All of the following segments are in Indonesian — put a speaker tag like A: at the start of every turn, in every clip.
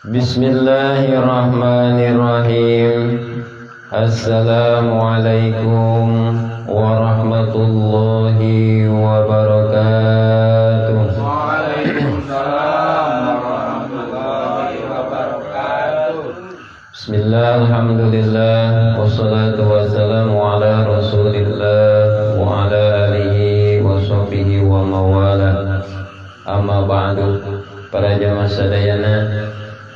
A: Bismillahirrahmanirrahim. Assalamualaikum warahmatullahi wabarakatuh.
B: Waalaikumsalam warahmatullahi wabarakatuh.
A: Bismillah, alhamdulillah, wassalatu wassalamu ala rasulillah wa ala alihi wa sahbihi wa mawala. Amma ba'du. Para jamaah sadayana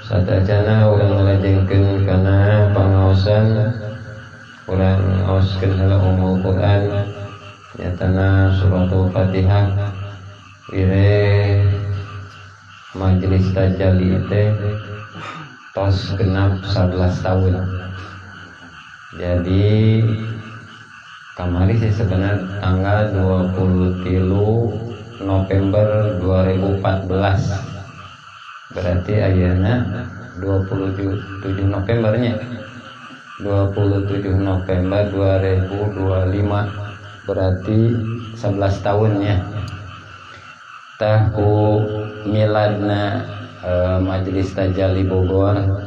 A: satacana urang ngalajengkeun kana pangaosan urang ngaoskeun heula umul Quran nyatana suratul Fatihah wire majelis tajalli teh tos genap 11 tahun. Jadi kamari sih sebenarnya tanggal 23 November 2014. Berarti ayeuna 27 Novembernya 27 November 2025 berarti 11 tahunnya tahu miladna Majelis Tajalli Bogor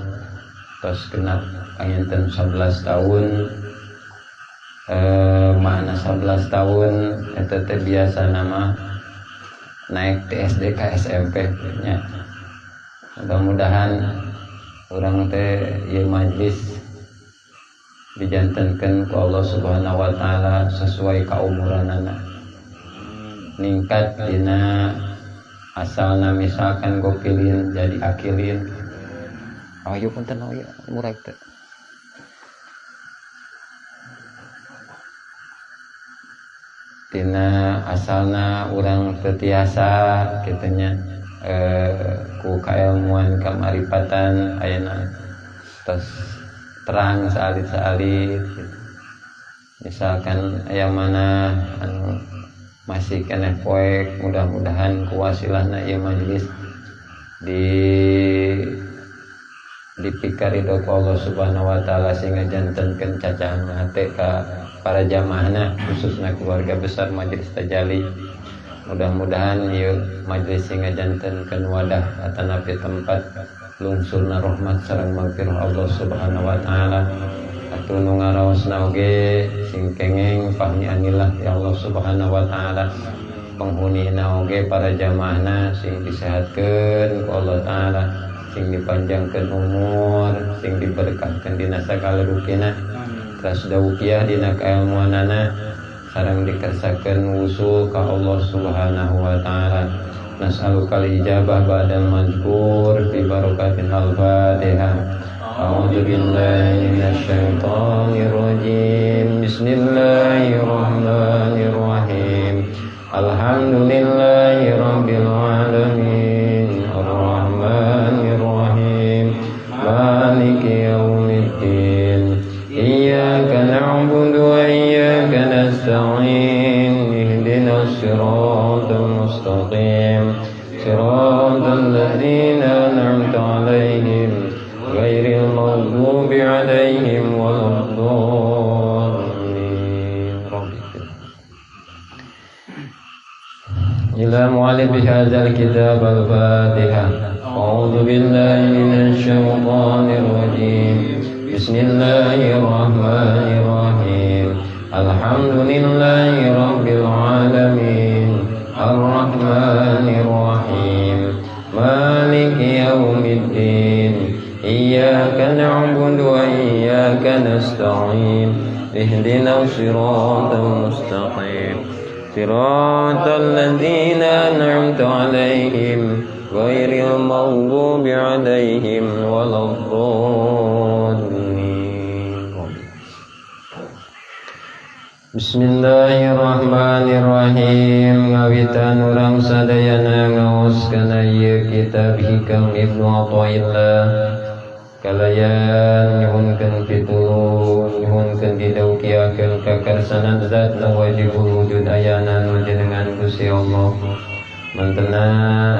A: terus genap panginten 11 tahun makna 11 tahun eta teh biasa nama naik TSD ke SMP nya. Mudah-mudahan orang teh ieu majlis dijantenkeun ku Allah Subhanahu wa taala sesuai kaumuranana. Ningkat dina asalna misalkan gokilin jadi akilin. Ayo punten aya murag teh. Dina asalna urang teu tiasa kitu nya. Ku kailmuan kamaripatan ayeuna tos terang saalit-saalit gitu. Misalkan aya mana anu masih keneh poek mudah-mudahan ku wasilahna ieu majelis dipikaridho ku Allah Subhanahu wa taala sehingga jantenkeun cacahan hate ka para jamaahna khususna keluarga besar Majelis Tajalli. Mudah-mudahan ieu majelis sehingga jantenkeun wadah atanapi tempat lungsurna rahmat sareng magfirah Allah Subhanahu wa taala. Atuh nu ngaraosna oge sing kengeng pahmi anillah ya Allah Subhanahu wa taala. Penghunina oge para jamaahna sing disehatkeun ku Allah taala, sing dipanjangkeun umur, sing diberkahkeun dina sagala rukina. Teras dawukiah dina kailmuanana sareng dikersakeun wusul ka Allah Subhanahu wa taala. Nas'alukal ijabah ba'dal mazkur bi barakatil Al-Fatihah. A'udzu billahi minasy syaithanir rajim. Bismillahirrahmanirrahim. Alhamdulillahi rabbil alamin. Arrahmanir rahim. Maliki yaumiddin. Iyyaka na'budu wa iyyaka nasta'in. Ihdinas siratal mustaqim. Siratal ladzina an'amta 'alaihim ghairil maghdubi 'alaihim waladdallin. Ila mu'allif hadzal kitab al-Fatihah. A'udzu billahi minasy syaithanir rajim. Bismillahirrahmanirrahim. Alhamdulillahi rabbil alamin. Ar-Rahmanir Rahim. Maliki yaumiddin. Iyyaka na'budu wa iyyaka nasta'in. Ihdinas siratal mustaqim. Siratal ladzina an'amta 'alaihim ghairil maghdubi 'alaihim waladdallin. Bismillahirrahmanirrahim. Ngawitan urang sadayana ngaoskeun ieu kitab Hikam Ibnu Athaillah. Kalayan nyuhunkeun pitulung, nyuhunkeun didaukiakeun ka karsanan zat nu wajibul wujud ayana nu jenengan Gusti Allah. Mantena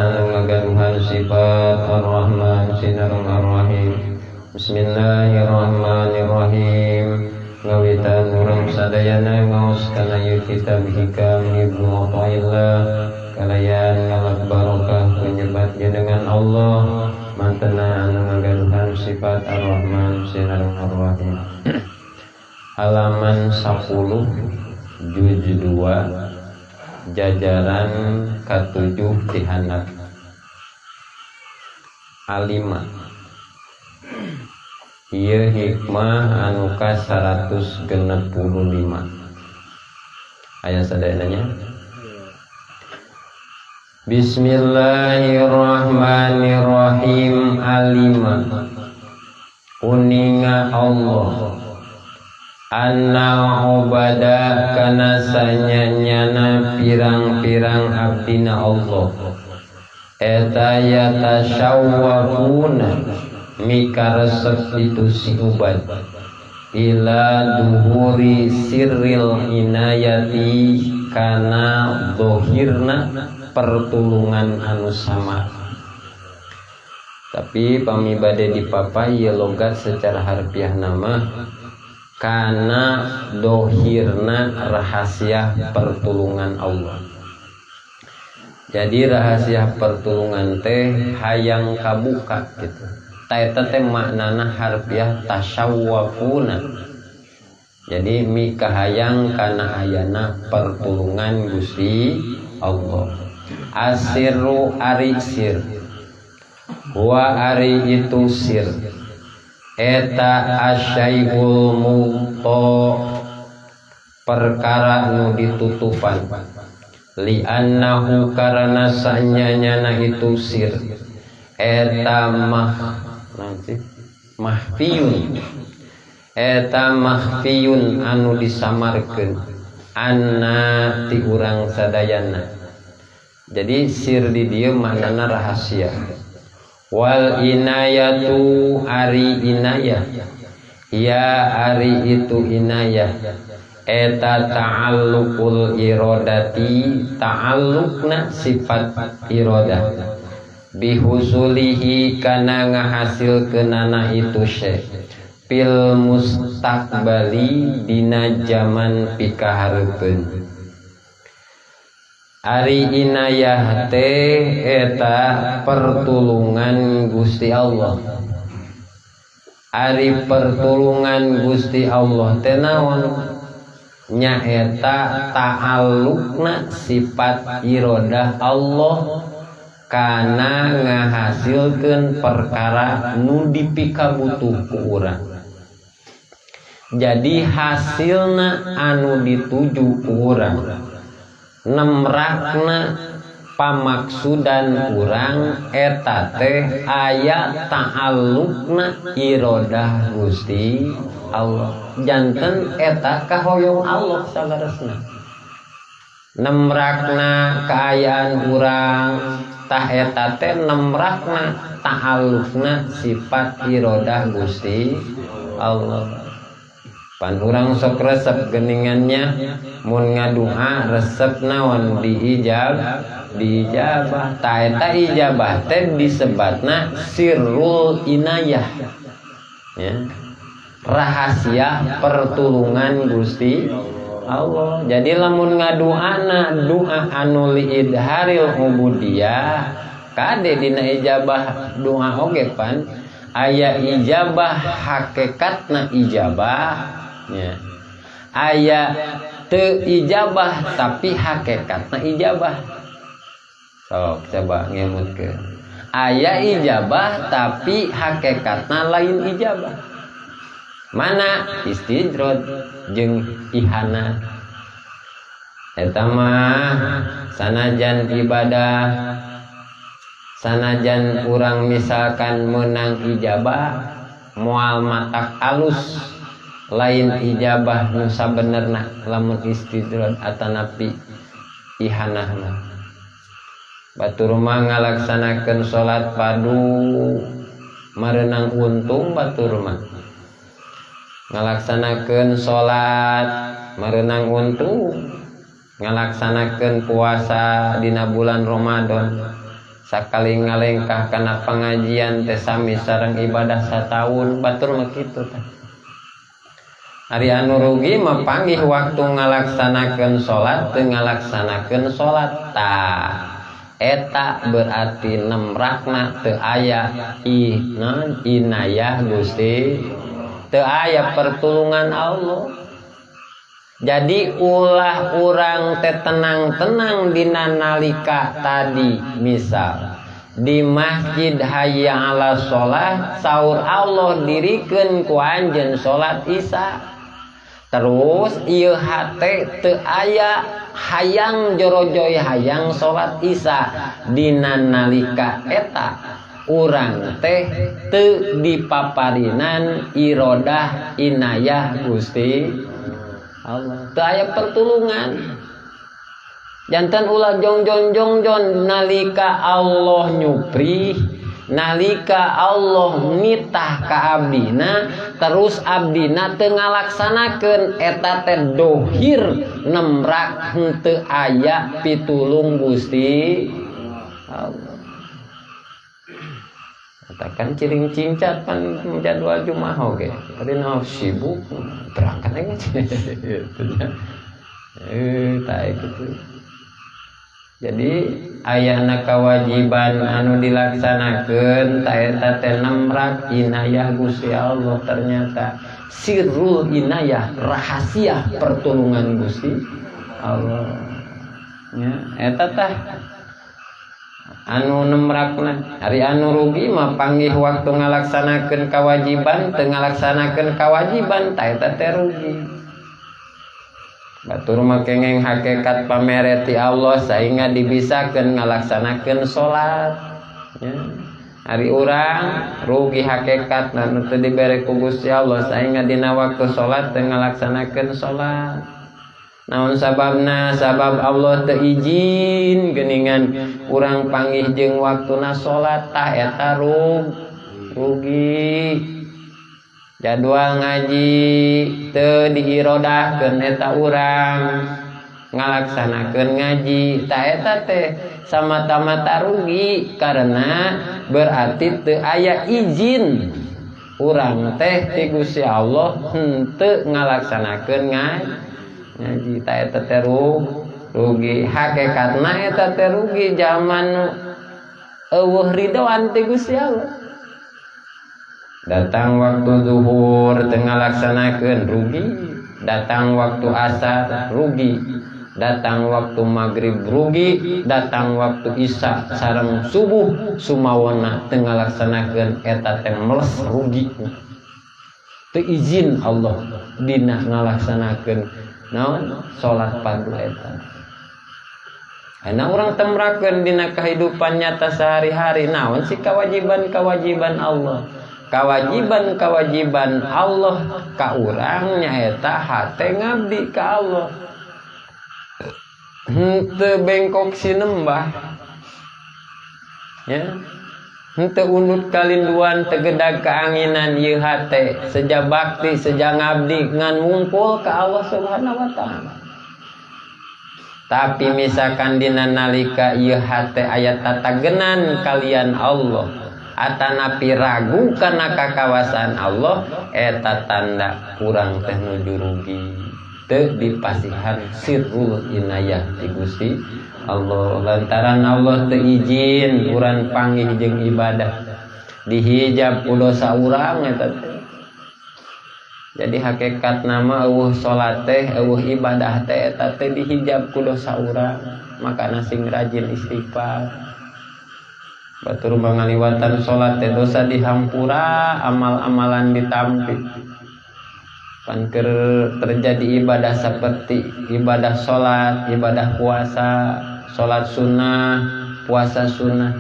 A: anu ngagaduhan sifat Ar-Rahman sinareng Ar-Rahim. Bismillahirrahmanirrahim. Ngawitan urang sadayana ngaos kana ieu kitab Hikam Ibnu Athaillah kalayan ngalak barokah penyebat jenengan Allah mantena anu sifat Ar-Rahman Sinar Ar-Rahim. Halaman 10 juz 2 jajaran ke-7 di handap. Alima ieu hikmah anu ka 165. Aya sadayananya. Bismillahirrahmanirrahim. Alima kuninga Allah annal ubada kana sanyanyana pirang-pirang abdina Allah eta yatasyawwafuna mikaresep itu si ubad ila duhuri sirril inayati kana dohirna pertulungan anu sama. Tapi pamibade dipapai ya logat secara harfiah nama kana dohirna rahasia pertulungan Allah. Jadi rahasia pertulungan teh hayang kabuka gitu. Taeta teh maknana harfiah tasyawwafuna. Jadi mikahayang kana ayana pertulungan Gusti Allah. Asirru ari sir. Wa ari itu sir. Eta asyaihul muto perkara nu ditutupan. Li'annahu karana sanyanyana itu sir. Eta mahfiyun. Eta mahfiyun anu disamarkeun anna ti urang sadayana. Jadi sir di dieu maknana rahasia. Wal inayatu ari inayah. Ya ari itu inayah. Eta ta'alluqul irodati ta'alluqna sifat irodah bihusulihi kana ngahasilkeunana itu syekh fil mustaqbali dina zaman pikahareupeun. Ari inayah teh eta pertulungan Gusti Allah. Ari pertulungan Gusti Allah teh naon? Nyaeta ta'alluqna sifat irodah Allah kana ngahasilkeun perkara nu dipikabutuh ku urang. Jadi hasilna anu dituju ku urang nemrakna pamaksudan urang eta teh aya ta'alluqna irodah Gusti Allah. Janten eta kahoyong Allah sagaresna. Nemrakna kaayaan urang tah eta teh nemrakna ta'alluqna sifat irodah Gusti Allah. Pan urang sok resep geningannya mun ngadoa resep naon diijabah. Ta eta ijabah teh disebatna sirrul inayah. Ya. Rahasia pertulungan Gusti Allah. Jadi lamun ngadoana doa anu liidharil ubudiyah kade dina ijabah doa oge pan aya ijabah hakikatna ijabah ya. Aya teu ijabah tapi hakikatna ijabah. Sok coba ngemutkeun. Aya ijabah tapi hakikatna lain ijabah. Mana istidrod jeung ihana. Eta mah sanajan ibadah, sanajan urang misalkan menang ijabah moal matak alus lain ijabah nu sabenerna lamun istidrod atanapi ihanahna. Batur mah ngalaksanakeun salat padu mareunang untung batur mah. Ngalaksanakeun salat mareunang untung, ngalaksanakeun puasa dina bulan Ramadan sakali ngalengkah kana pangajian teh sami sareng ibadah sataun batur mah kitu teh. Ari anu rugi mah panggih waktu ngalaksanakeun salat teu ngalaksanakeun salat tah eta berarti nemrakna teu aya inayah Gusti, teu aya pertulungan Allah. Jadi ulah urang teh tenang-tenang dina nalika tadi, misal di masjid hayya ala sholat saur Allah dirikeun ku anjeun sholat isya, terus ieu hate teu aya hayang jorojoy hayang sholat isya, dina nalika eta urang teh teu dipaparinan irodah inayah Gusti Allah, teu aya pertulungan. Janten ulah jongjon nalika Allah nyupri, nalika Allah nitah ka abdina, terus abdina teu ngalaksanakeun eta teh dohir nemrak henteu aya pitulung Gusti Allah. Katakan ciring cincat pan jadwal Jumat oge. Karena sibuk berangkat aja. Tak gitu. Jadi ayana kewajiban anu dilaksanakeun ta eta teh nemrak inayah Gusti Allah, ternyata sirrul inayah, rahasia pertolongan Gusti Allah. Ya, eta tah anu nemrakna. Hari anu rugi mah panggih waktu ngalaksanakeun kewajiban teu ngalaksanakeun kewajiban ta eta teh rugi. Batur mah kengeng hakikat pamereti Allah sehingga dibisakeun ngalaksanakeun salat. Ya. Hari urang rugi hakikat anu teu dibere ku Gusti Allah sehingga dina waktu salat teu ngalaksanakeun salat. Naon sababna? Sabab Allah teu izin geuningan urang panggih jeung waktuna salat tah eta rugi. Jadwal ngaji teu diirodahkeun eta urang ngalaksanakeun ngaji, tah eta teh samata-mata rugi karena berarti teu aya izin urang teh ti Gusti Allah henteu ngalaksanakeun ngaji, tah eta teh rugi. Hakikatna eta teh rugi zaman eueuh ridhoan ti Gusti Allah. Datang waktu zuhur teu ngalaksanakeun rugi, datang waktu asar rugi, datang waktu maghrib rugi, datang waktu isya sareng subuh sumawana teu ngalaksanakeun eta teh meles rugi. Teu izin Allah dina ngalaksanakeun naon salat fardu eta. Ana urang temrakeun dina kehidupan nyata sehari-hari naon si kewajiban-kewajiban Allah. Kewajiban Allah ka urang nyaeta hate ngabdi ka Allah. Henteu bengkok sinembah. Ya. Henteu undut kalinduan tegedag kaanginan ieu hate, seja bakti, seja ngabdi ngan ngumpul ka Allah Subhanahu wa taala. Tapi misalkan dina nalika ieu hate aya tatagenan kalian Allah, atanapi ragu kana kakawasaan Allah, eta tanda kurang teh nuju rugi, teu dipasihan sirrul inayah ti Gusti Allah. Lantaran Allah teu izin urang panggih jeung ibadah dihijab ku dosa urang eta teh. Jadi hakikat nama eueuh salat teh, eueuh ibadah teh eta teh dihijab ku dosa urang, makana sing rajin istighfar. Batur mangaliwatan salat teh dosa dihampura, amal-amalan ditampi. Pan keur terjadi ibadah seperti ibadah salat, ibadah puasa, salat sunnah, puasa sunnah.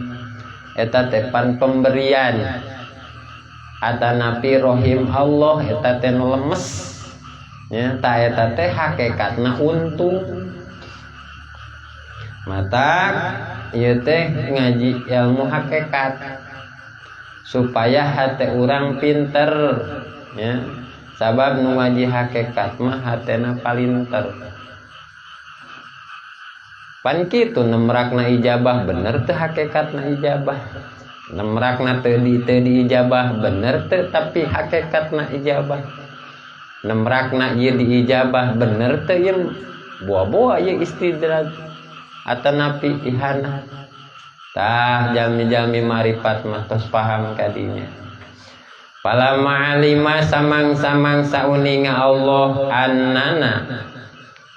A: Eta teh pan pemberian. Atanapi rohim Allah eta teh lemes. Ya, ta eta teh hakikatna untung. Matak ieu teh ngaji ilmu hakikat supaya hate urang pinter, ya. Sabab nu ngaji hakikat mah hatena palinter. Pan kitu nemrakna ijabah bener teu hakikatna ijabah. Nemrakna teu diijabah bener teu tapi hakikatna ijabah. Nemrakna ieu diijabah bener teu ieu boa-boa ieu istidraj. Atanapi ihana Tah jalmi-jalmi marifat mah tos paham kadinya. Palamma alima samang-samang sauninga Allah annana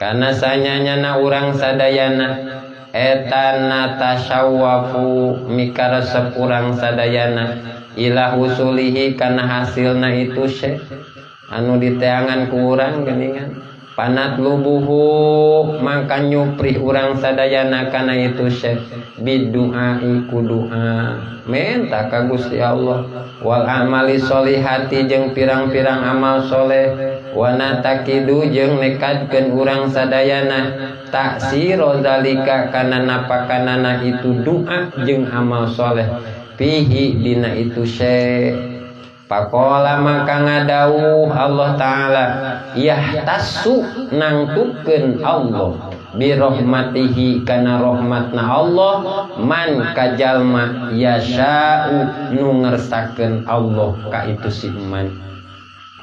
A: kana sanyanyana urang sadayana eta natasyawafu mikar sepurang sadayana ila husulihi kana hasilna itu syekh anu diteangan ku urang geuningan panat lubuhu mangka nyupri urang sadayana kana itu syekh biduai ku doa minta ka Gusti Allah wal amali sholihati jeung pirang-pirang amal soleh wa natakidu jeung nekadkeun urang sadayana taksiro zalika kana napakanana itu doa jeung amal soleh fihi dina itu syekh. Pakola maka ngadawuh Allah Ta'ala yahtassu nangtukeun Allah birahmatihi kana rahmatna Allah man kajalma yasha'u nu ngersakeun Allah ka itu si man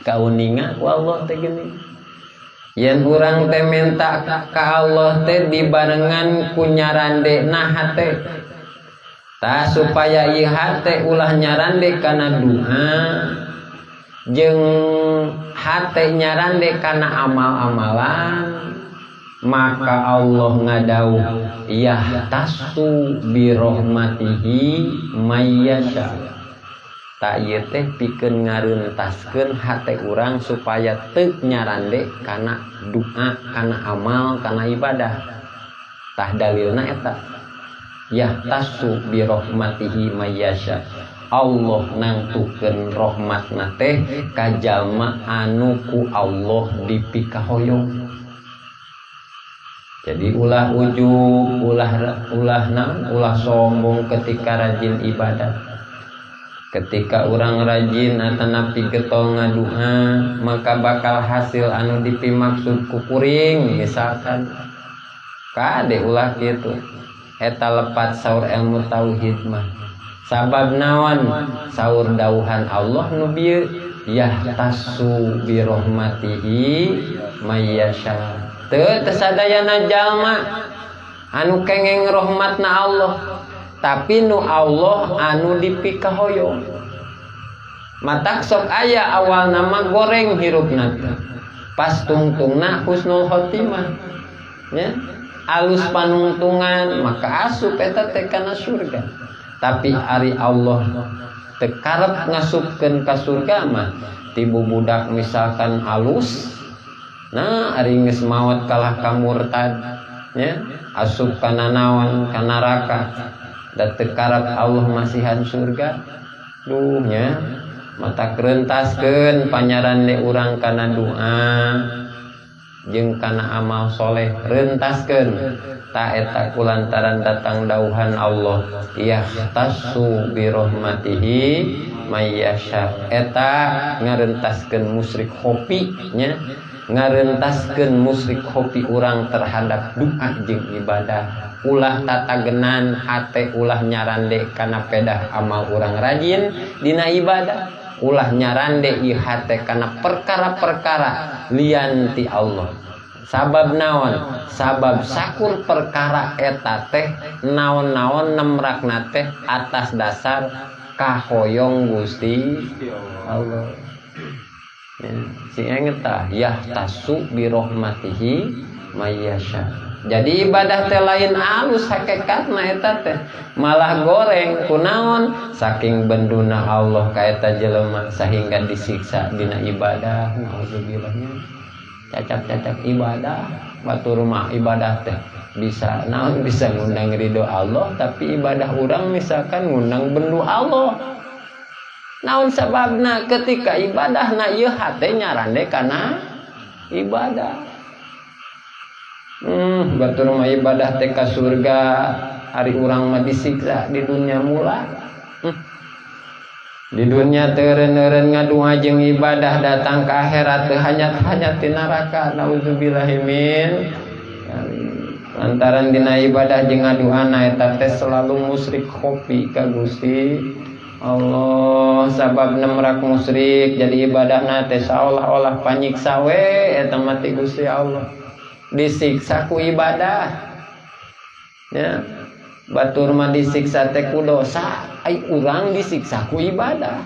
A: kauninga ku Allah teh geuning yen urang teh minta ka Allah teh dibarengan ku nyarande naha teh ta supaya ieu hate ulah nyarande kana doa jeung hate nyarande kana amal-amalan maka Allah ngadauh yahtassu bi rahmatihi mayyasha ta ieu teh pikeun ngareuntaskeun hate urang supaya teu nyarande kana doa kana amal kana ibadah tah dalilna eta yahtassu bi rahmatihi mayyasha Allah nangtukeun rahmatna teh ka jalma anu ku Allah dipikahoyong. Jadi ulah ujub, ulah sombong ketika rajin ibadah. Ketika orang rajin atanapi getol ngaduha, maka bakal hasil anu dipimaksud ku kuring misalkan. Kade ulah kitu. Eta lepat saur ilmu tauhid mah. Sabab naon saur dauhan Allah nu bieu yahtassu bi rahmatihi mayyasha. Teu sadayana jalma anu kengeng rahmatna Allah, tapi nu Allah anu dipikahoyong. Matak sok aya awal nama goreng hirupna teh. Pas tungtungna husnul khotimah. Ya. Alus panungtungan maka asup eta teh kana surga. Tapi ari Allah teu karep ngasupkeun ka surga mah ti budak misalkan alus. Nah, ari geus maot kalah ka murtad nya asup kana naon ka neraka da teu karep Allah masihan surga. Duh nya mata krentaskeun panyaranne urang kana doa jeung kana amal soleh rentaskeun ta eta kulantaran datang dauhan Allah yahtassu bi rahmatihi mayyasha eta ngarentaskeun musyrik khofi nya ngarentaskeun musyrik khofi urang terhadap doa jeung ibadah ulah tatagenan hate ulah nyarande kana pedah amal urang rajin dina ibadah ulah nyarande ieu hate kana perkara-perkara lian ti Allah. Sabab naon? Sabab sakur perkara eta teh naon-naon nemrakna teh atas dasar kahoyong Gusti Allah. Ya, si engeta yahtassu bi rahmatihi mayyasha. Jadi ibadah teh lain alus hakikatna eta teh malah goreng kunaon saking benduna Allah ka eta jelema sehingga disiksa dina ibadah. Naudzubillahnya cacat-cacat ibadah batur mah ibadah teh bisa naon bisa ngundang ridho Allah tapi ibadah urang misalkan ngundang bendu Allah. Naon sababna ketika ibadahna ieu hate nyarande kana ibadah. Batur mah ibadah teh ka surga hari urang mah disiksa di dunia mula. Di dunia teureun-eureun ngadoa jeung ibadah datang ka akhirat teu hanyat-hanyat ti neraka. Nauzubillahi min. Lantaran dina ibadah jeung ngadoana eta teh selalu musyrik khofi ka Gusti Allah. Sabab nemrak musyrik jadi ibadahna teh saolah-olah panyiksa we eta mah ti Gusti Allah. Disiksa ku ibadah ya batur mah disiksa teh ku dosa, ai urang disiksa ku ibadah.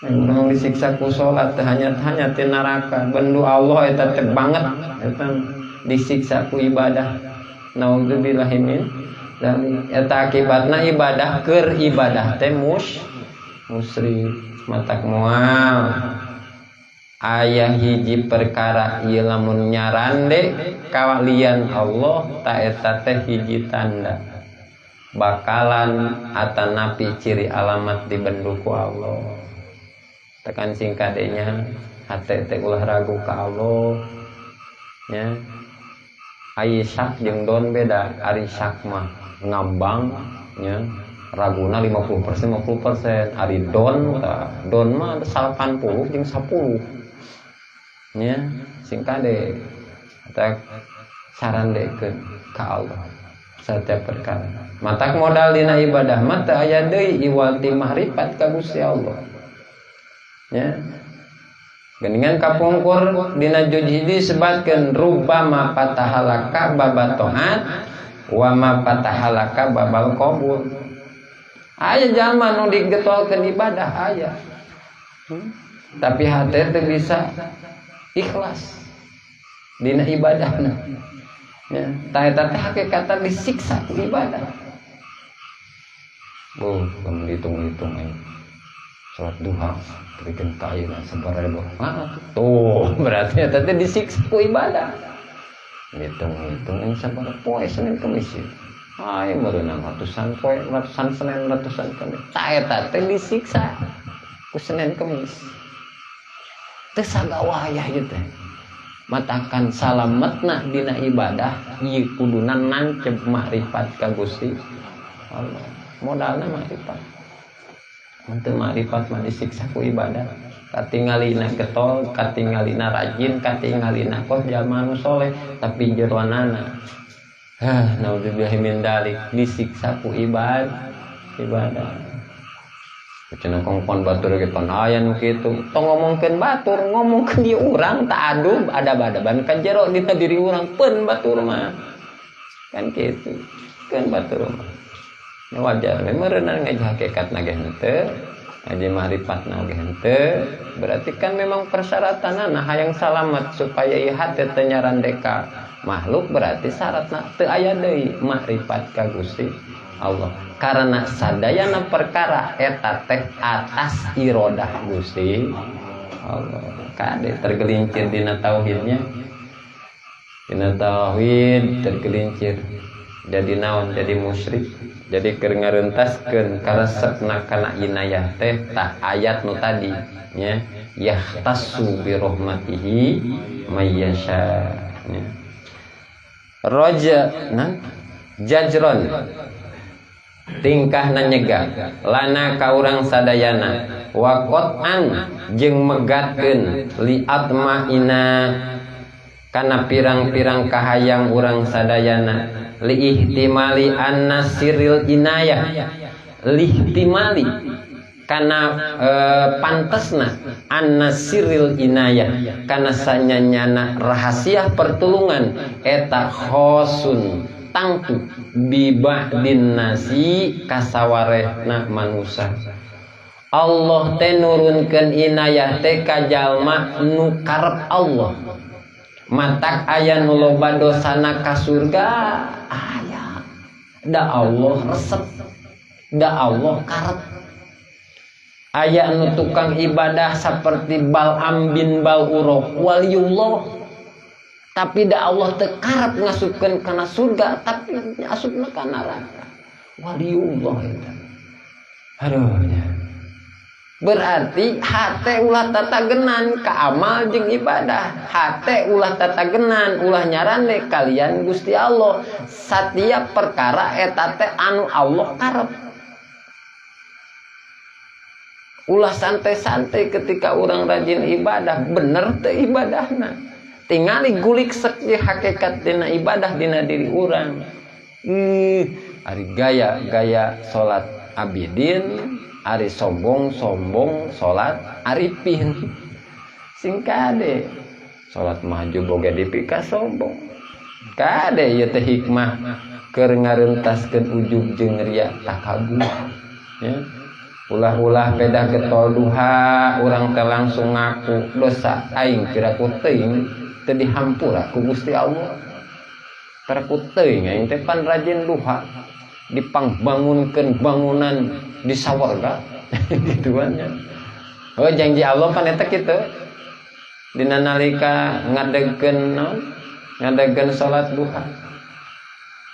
A: Urang disiksa ku salat teh hanya ti neraka. Bendu Allah eta teh banget eta disiksa ku ibadah. Naudzubillah min dzalik. Eta akibatna ibadah keur ibadah teh musyrik. Matak moal aya hiji perkara ieu lamun nyarande kawalian Allah ta eta teh hiji tanda bakalan atanapi ciri alamat dibendu ku Allah. Tekan singkadenya hate teh ulah ragu ka Allah nya. Ai syak jeung don beda. Ari syak mah ngambang nya raguna 50% ari don mah 80 jeung 10 nya singkade eta sarandekeun ka Allah setiap perkara. Matak modal dina ibadah mah teu aya deui iwal ti mahrifat ka Gusti Allah nya. Geningan kapungkur dina juz hiji sebatkeun rubbama fatahalaka baba taat wa ma fatahalaka babal qabul. Aya jalma nu digetolkeun ibadah aya. Tapi hate teu bisa ikhlas dina ibadahna. Ya, tah eta teh hakikatna disiksa ku ibadah. Kamu hitung-hitung aja. Salat duha bikin kain sabaraha. Tuh, berarti eta teh disiksa ku ibadah. Hitung-hitung yang sabaraha poe Senin Kamis. Ai meunang ratusan poe, ratusan Senin, ratusan Kamis. Tah eta teh disiksa ku Senin Kamis. Teu sagawayah ieu teh. Matakan salametna dina ibadah ieu kuduna nancep makrifat ka Gusti Allah. Modalna makrifat. Mun teu makrifat mah disiksa ku ibadah. Katingalina getol, katingalina rajin, katingalina kos jalma nu soleh tapi jeroanana naudzubillah min dzalik disiksa ku ibadah. Cenah kongkon batur ge pan aya nu kitu. Tong ngomongkeun batur, ngomongkeun ieu urang tak adub adab-adaban ka jero dina diri urang peun batur mah. Kan kitu. Kan batur mah. Ya wajar we meureunna ngaji hakikatna ge henteu, ngaji ma'rifatna ge henteu. Berarti kan memang persyaratanna hayang salamet supaya ieu hate teu nyarandeka makhluk, berarti syaratna teu aya deui ma'rifat ka Gusti Allah. Karena sadayana perkara eta teh atas irodah Gusti Allah. Kade tergelincir dina tauhidnya. Dina tauhid tergelincir. Jadi naon? Jadi musyrik. Jadi keur ngareuntaskeun karesepna kana inayah teh tah ayat nu tadi nya yahtassu bi rahmatihi may yasha. Raja jajron tingkahna nyegah lana ka urang sadayana wa qat'an jeung megatkeun li atma'ina kana pirang-pirang kahayang urang sadayana li ihtimali anna sirril inayah li ihtimali kana pantesna anna sirril inayah kana sanyanyana rahasia pertulungan eta khosun tangtu biba'din nasi kasawarehna manusia. Allah teh nurunkeun inayah teh ka jalma nu karep Allah. Matak aya nu loba dosana ka surga aya. Da Allah resep. Da Allah karep. Aya nu tukang ibadah saperti Bal'am bin Ba'urah waliullah. Tapi da Allah teu karep ngasupkeun kana surga, tapi asupna ka neraka. Waliullah eta. Aduh nya. Berarti hate ulah tatagenan ka amal jeung ibadah. Hate ulah tatagenan, ulah nyarande kalian Gusti Allah. Satiap perkara eta teh anu Allah karep. Ulah santai-santai ketika orang rajin ibadah, bener teu ibadahna. Tingali gulik seki hakikat dina ibadah dina diri urang. Ari gaya salat abidin, ari sombong salat arifin. Singkade salat maju boga dipika sombong. Kade ieu teh hikmah keur ngareutaskeun ujub jeung ria takabur ya. Ulah-ulah beda getol duha urang teh langsung ngaku dosa aing piraku teuing teu dihampura ku Gusti Allah. Piraku teuing aing teh pan rajin duha dipangbangunkeun bangunan di sawarga gituan nya. Oh janji Allah pan eta kitu. Dina nalika ngadegkeun salat duha.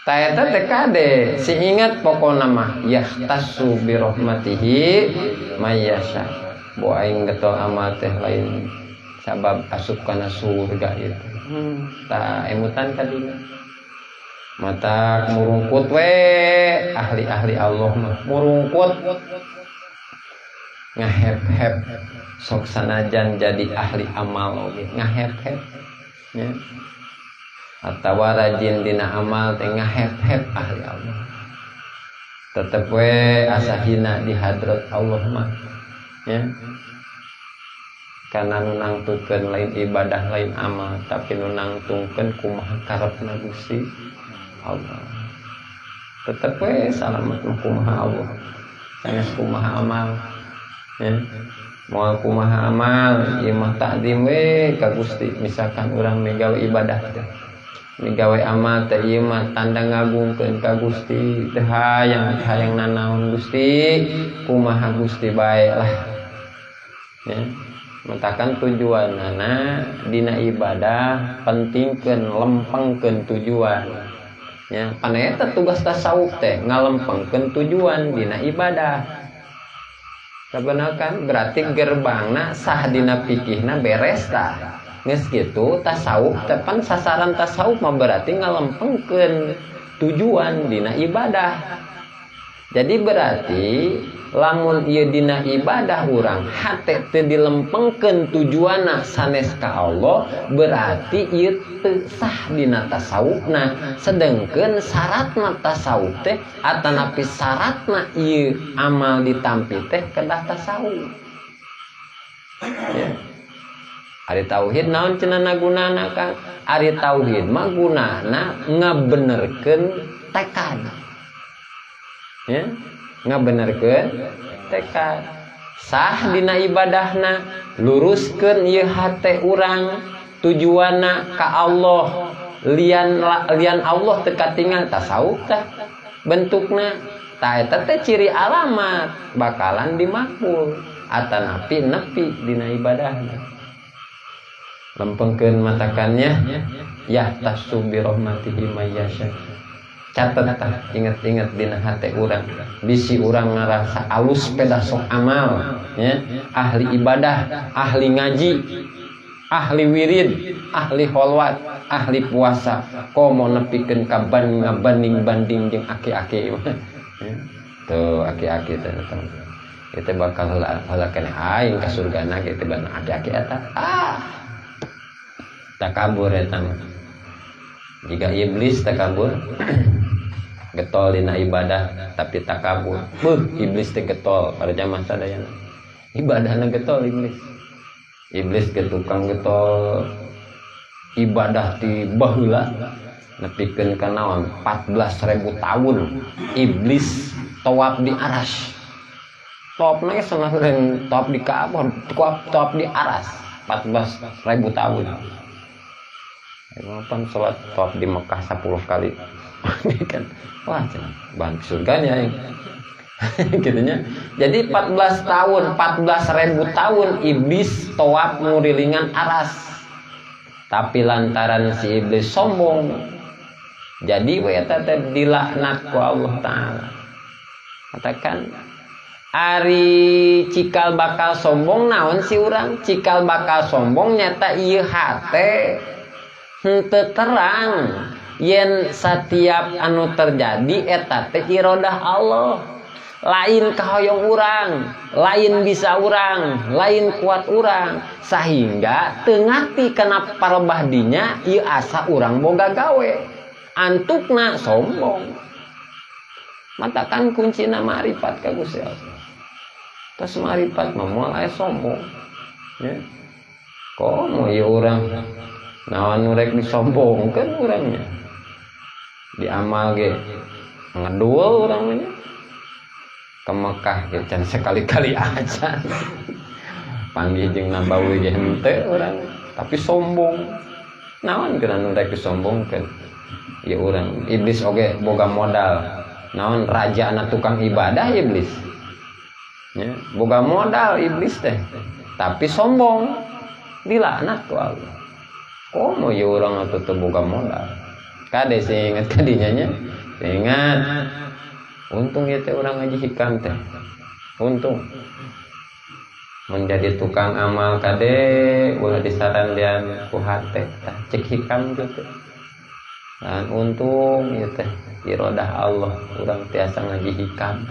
A: Ta eta teh kade si ingat pokona mah yahtassu bi rahmatihi mayyasha. Bo aing getol amal teh lain sabab asup kana surga itu. Ta emutan ka dieu. Mata murungkut we ahli-ahli Allah mah murungkut ngahep-hep sok sanajan jadi ahli amal oge ngahep-hep nya. Atawa rajin dina amal teh ngahep-hep ahli Allah. Tetep we asa hina di hadrat Allah mah ya. Kana nu nangtukeun lain ibadah lain amal tapi nu nangtungkeun kumaha karepna Gusti Allah. Tetep we salamet mah kumaha Allah. Sanes kumaha amal ya. Moal kumaha amal ieu mah takdim we ka Gusti. Misalkan urang megawe ibadah teh migawe amal teh ieu mah tanda ngagungkeun ka Gusti teh hayang nanaon Gusti kumaha Gusti bae lah ya. Mentakan tujuanna dina ibadah pentingkeun lempengkeun tujuan ya. Pan eta tugas tasawuf teh ngalempengkeun tujuan dina ibadah. Sabenerna berarti gerbangna sah dina pikihna beres tah. Geus kitu tasawuf tepan sasaran tasawuf mah berarti ngalempengkeun tujuan dina ibadah. Jadi berarti lamun ieu dina ibadah urang hate teu dilempengkeun tujuanna sanes ka Allah berarti ieu teu sah dina tasawufna. Sedengkeun syaratna tasawuf teh atanapi syaratna ieu amal ditampi teh kedah tasawuf. Ya. Ari tauhid naon cenana gunana Kang? Ari tauhid mah gunana ngabenerkeun tekad. Ya, ngabenerkeun tekad. Sah dina ibadahna, luruskeun ieu hate urang tujuanna ka Allah. Lian Allah teu katingal tasawuf tah bentukna. Ta eta teh ciri alamat bakalan dimakbul atanapi nepi dina ibadahna. Lempengkeun matakannya yahtassu bi rahmatihi mayyasha. Catet tah inget-inget dina hate urang bisi urang ngarasa alus peda sok amal ya. Ahli ibadah, ahli ngaji, ahli wirid, ahli holwat, ahli puasa komo nepikeun ka ngabanding-banding jeung aki-aki tuh aki-aki teh eta bakal heula keneh aing ka surgana ge teh ban aki-aki eta takabur eta mah. Jika iblis takabur getol dina ibadah tapi takabur. Iblis teh getol pada zaman sadayana. Ibadahna getol iblis. Iblis ke tukang getol ibadah ti baheula nepikeun ka naon 14.000 tahun iblis tawaf di aras. Tawafna geus lain tawaf di Ka'bah, tawaf di aras 14.000 tahun. Pan sholat tawaf di Mekah 10 kali kan wah bang surganya gitunya. Jadi 14 tahun 14.000 tahun iblis tawaf ngurilingan aras, tapi lantaran si iblis sombong jadi we eta teh dilaknat ku Allah taala. Katakan ari cikal bakal sombong naon si urang? Cikal bakal sombong nyata ieu hate henteu terang yen setiap anu terjadi eta teh iradah Allah, lain kahoyong urang, lain bisa urang, lain kuat urang, sehingga teu ngarti kana parebah dinya ieu asa urang boga gawe, antukna sombong. Matakan kuncina ma'rifat ka Gusti Allah. Tas ma'rifat mah moal aya sombong. Ya. Komo ieu urang naon rek disombongkeun urangnya. di amal ge ngedul urang mah ke Mekah ge can sekali-kali aja panggih jeung Nabawi ge henteu urang tapi sombong naon keur anu rek disombongkeun ieu urang iblis oge boga modal naon raja anak tukang ibadah iblis ya boga modal iblis teh tapi sombong dilaknat ku Allah komo ieu urang atuh teu boga modal kade sing inget kadinya nya ingat untung ieu teh urang ngaji hikam teh untung menjadi tukang amal kade ulah disarandean ku hate tah cek hikam gitu dan untung ieu teh irodah Allah urang tiasa ngaji hikam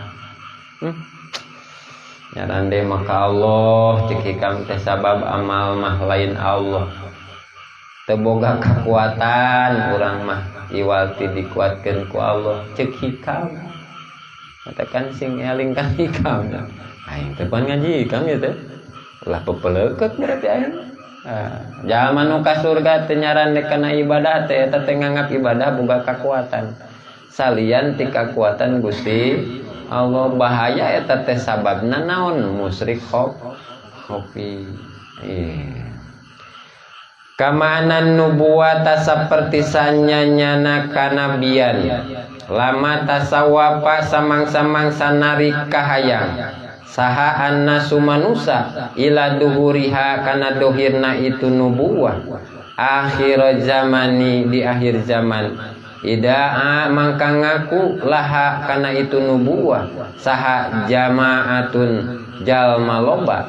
A: nyarande maka Allah cek hikam teh sabab amal mah lain Allah teu boga kekuatan urang mah iwalti dikuatkeun ku Allah cek hikam katakan sing eling ka hikam aing teh pan ngaji hikam ieu teh ulah pepeleukeut berarti aing jalma nu ka surga teh nyarande kana ibadah teh eta teh nganggap ibadah boga kekuatan salian ti kakuatan Gusti Allah bahaya eta teh sababna naon musyrik kopi kamanan nubuwata saperti sanyanyana kanabian lama tasawapa samang-samang sanari kahayang saha annasu manusa ila duhuriha kana dohirna itu nubuwah akhir zamani di akhir zaman idaa mangka ngaku laha kana itu nubuwah saha jamaatun jalma loba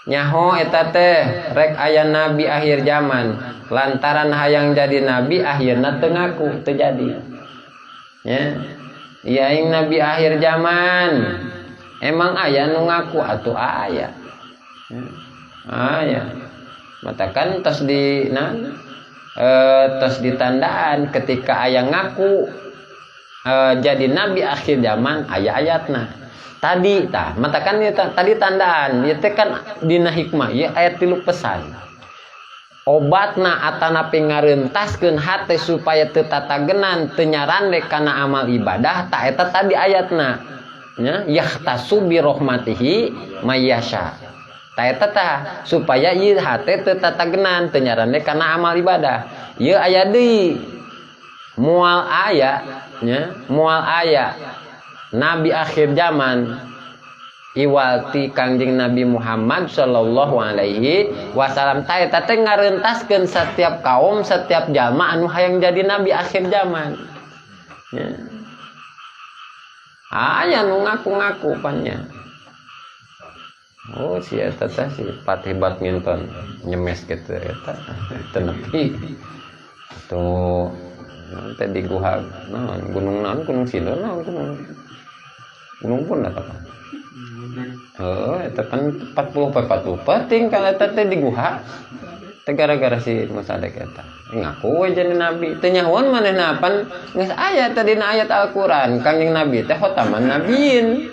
A: nyaho eta teh rek aya nabi akhir zaman lantaran hayang jadi nabi akhirna teu ngaku teu jadi ya ieu aing nabi akhir zaman emang aya nu ngaku atuh aya aya matakan tos di tos ditandaan ketika aya ngaku jadi nabi akhir zaman aya ayatna tadi tah matakan tadi tandaan ieu teh kan dina hikmah ieu ayat 3 pesan obatna atana pingareutaskeun hate supaya teu tatagenan teu nyarande kana amal ibadah ta eta tadi ayatna nya yahtasu bi rahmatihi mayyasha ta eta tah supaya ieu hate teu tatagenan teu nyarande kana amal ibadah ieu aya deui moal aya nya moal aya nabi akhir zaman iwalti Kangjeng Nabi Muhammad sallallahu alaihi wasallam ta eta teh ngareuntaskeun setiap kaum setiap jalma anu hayang jadi nabi akhir zaman ya aya nu ngaku-ngaku pannya oh si eta teh si patih badminton nyemes kitu eta teu nepi tuh teh di guha naon gunung naon gunung Sindur naon gunung pun eta eta kan 40 penting kalau eta teh di guha teh gara-gara si Musadek eta ngaku we jadi nabi teh nyahoan manehna pan geus aya teh dina ayat Al-Qur'an Kangjeng Nabi teh khotaman nabiin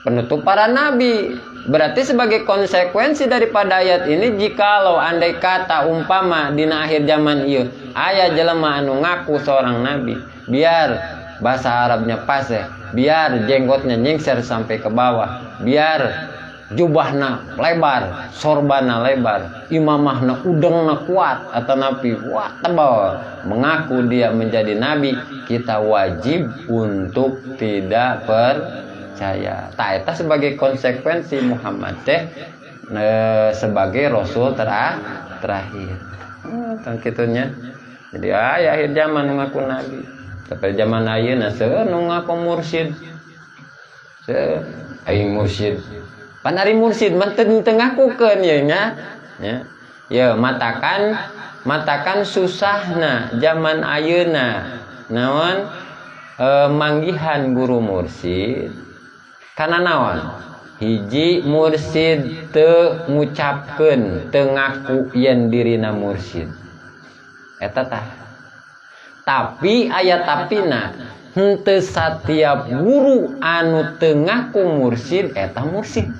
A: penutup para nabi berarti sebagai konsekuensi daripada ayat ini jikalau andai kata umpama dina akhir zaman ieu aya jelema anu ngaku seorang nabi biar bahasa Arabnya pas biar jenggotnya nyingser sampai ke bawah biar jubahna lebar sorbana lebar imamahna udengna kuat atau nabi wah tebal mengaku dia menjadi nabi kita wajib untuk tidak percaya ta eta sebagai konsekuensi Muhammad teh sebagai rasul terakhir tang kitunya jadi akhir zaman ngaku nabi tapi zaman ayeuna seueur nu ngaku mursyid seueur aing mursyid pan ari mursyid mah teu ngakukeun ye nya ya matakan susahna zaman ayeuna naon manggihan guru mursyid kana naon hiji mursyid teu ngucapkeun teu ngaku yen dirina mursyid eta tah tapi aya tapina henteu satiap guru anu teu ngaku mursyid eta mursyid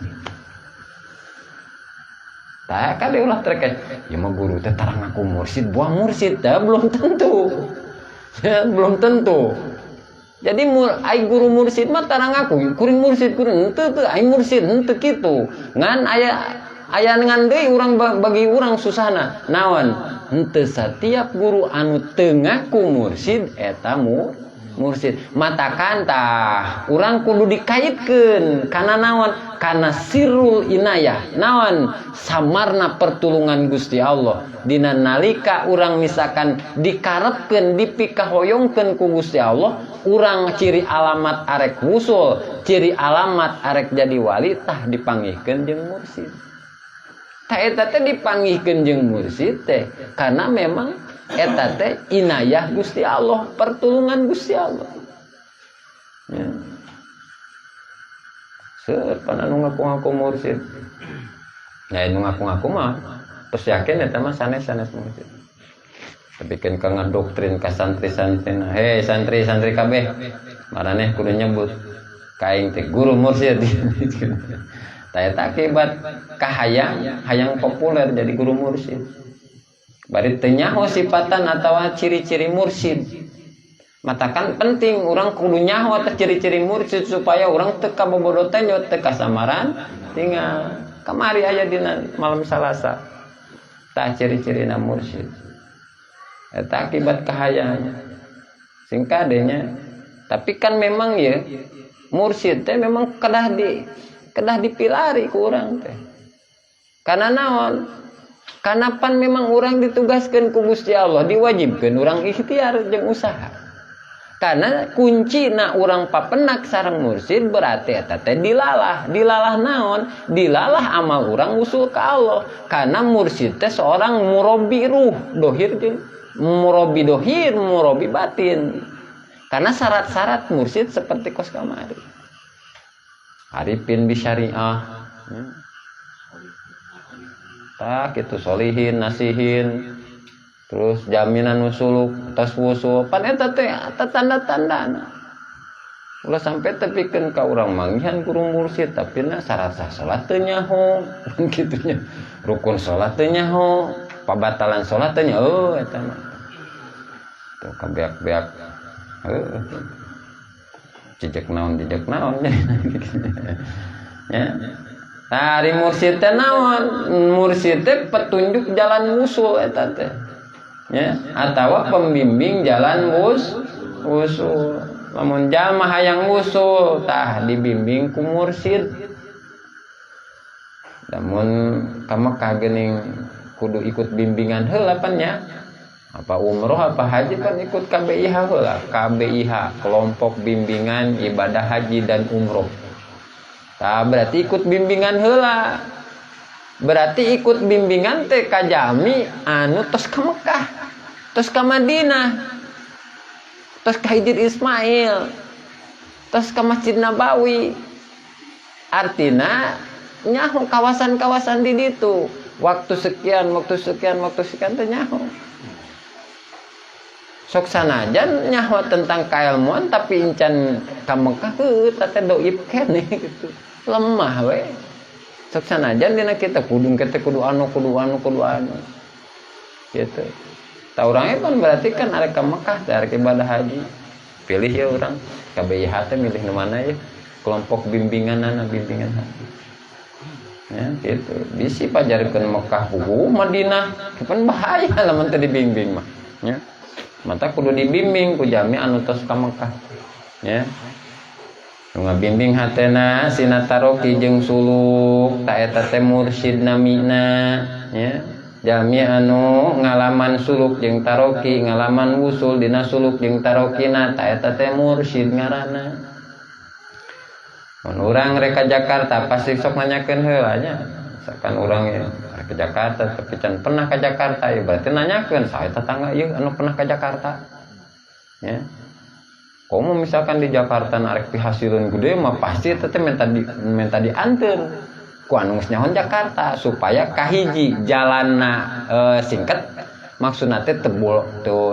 A: tah kade ulah terkait ya mah guru teh tara ngaku mursyid buah mursyid teh belum tentu Ya, belum tentu. Jadi ai guru mursid mah tarang aku, kuring mursid kuring henteu teu ai mursid henteu kitu. Ngan aya ngan deui urang bagi urang susahna. Naon? Henteu satiap guru anu teu ngaku mursid eta mursid. Matakan tah urang kudu dikaitkeun kana naon? Kana sirrul inayah. Naon? Samarna pertulungan Gusti Allah. Dina nalika urang misalkan dikarepkeun dipikahoyongkeun ku Gusti Allah, urang ciri alamat arek wusul, ciri alamat arek jadi wali tah dipanggihkeun jeung mursid. Tah eta teh dipanggihkeun jeung mursid teh karena memang eta teh inayah Gusti Allah, pertulungan Gusti Allah. Ya. Pan anu ngaku-ngaku mursid. Ya anu ngaku-ngaku mah terus yakin eta mah sanes-sanes mursid. Tapi kan ngadoktrin ka santri-santrina. Hei santri-santri kabeh. Maraneh kudu nyebut kaing teh guru mursid. Tah eta akibat hayang populer jadi guru mursid. Bari teu nyaho sifatan atawa ciri-ciri mursid. Matakan penting orang kudu nyaho atas ciri-ciri mursid supaya orang teu kabobodotan nyo teu kasamaran tinggal kamari aya dina malam Salasa. Tah ciri-cirina mursid. Eta akibat kahayang sing kadenya. Tapi kan memang ya mursid teh memang kedah dipilari ku urang teh. Karena naon? Karena pan memang orang ditugaskeun ku Gusti Allah, diwajibkeun urang ikhtiar jeung usaha. Karena kunci na urang papenak sareng mursid berarti eta teh dilalah naon? Dilalah amal urang usul ka Allah. Karena mursid teh seorang murabbi ruh, dohir jeung murabbi dohir, murabbi batin. Karena syarat-syarat mursid seperti kos kamari. Arifin bisyariah. Tak itu solihin, nasihin, terus jaminan usuluk, tas wusul, pan eta teh tanda-tandana. Ulah sampai tepikeun ka urang manggihan guru mursid tapi na syarat sah salat teu nyaho, kitunya. Rukun salat teu nyaho, pabatalan salat teh nya eta mah. Tuh kabeak-beak. Jejak naon ya. Nah, di mursid teh naon? Mursid teh petunjuk jalan wusul eta teh. Ya, atawa pembimbing jalan wusul. Lamun jalma hayang wusul tah dibimbing ku mursid. Lamun ka Mekah geuning kudu ikut bimbingan heula pan nya. Apa umroh apa haji kan ikut KBIH heula. KBIH, kelompok bimbingan ibadah haji dan umroh. Tah berarti ikut bimbingan heula. Berarti ikut bimbingan teh ka jami anu tos ka Mekah, tos ka Madinah, tos ka Hijr Ismail, tos ka Masjid Nabawi. Artina nyaho kawasan-kawasan di ditu. Waktu sekian teh nyaho. Sok sanajan nyaho tentang kailmuan tapi incan ka Mekah teh doib keneh gitu. Lemah we. Sok sanajan dina kita kudu anu. Gitu. Tah urang pan berarti kan arek ka Mekah teh arek ibadah haji. Pilih ya urang KBIH teh milih nu mana ya? Kelompok bimbingan haji. Ya, gitu. Bisi pajarkeun Mekah Madinah, kan bahaya lamun teu dibimbing mah. Ya. Mata kudu dibimbing ku jami anu tos ka Mekah. Ya. Nu ngabimbing hatena sina taroki jeung suluk ta eta teh mursyid namina, ya. Jami anu ngalaman suluk jeung taroki, ngalaman wusul dina suluk jeung tarokina ta eta teh mursyid ngaranna. Mun urang rek ka Jakarta pasti sok nanyakeun heula nya. Misalkan urang ya ke Jakarta tapi can pernah ke Jakarta ya berarti nanyakeun saha tetangga ieu anu pernah ke Jakarta. Ya. Komo misalkan di Jakarta narek pihasilun gede mah pasti teteh minta dianteun ku anu geus nyaho Jakarta supaya kahiji jalanna singkat maksudna teh tebul teu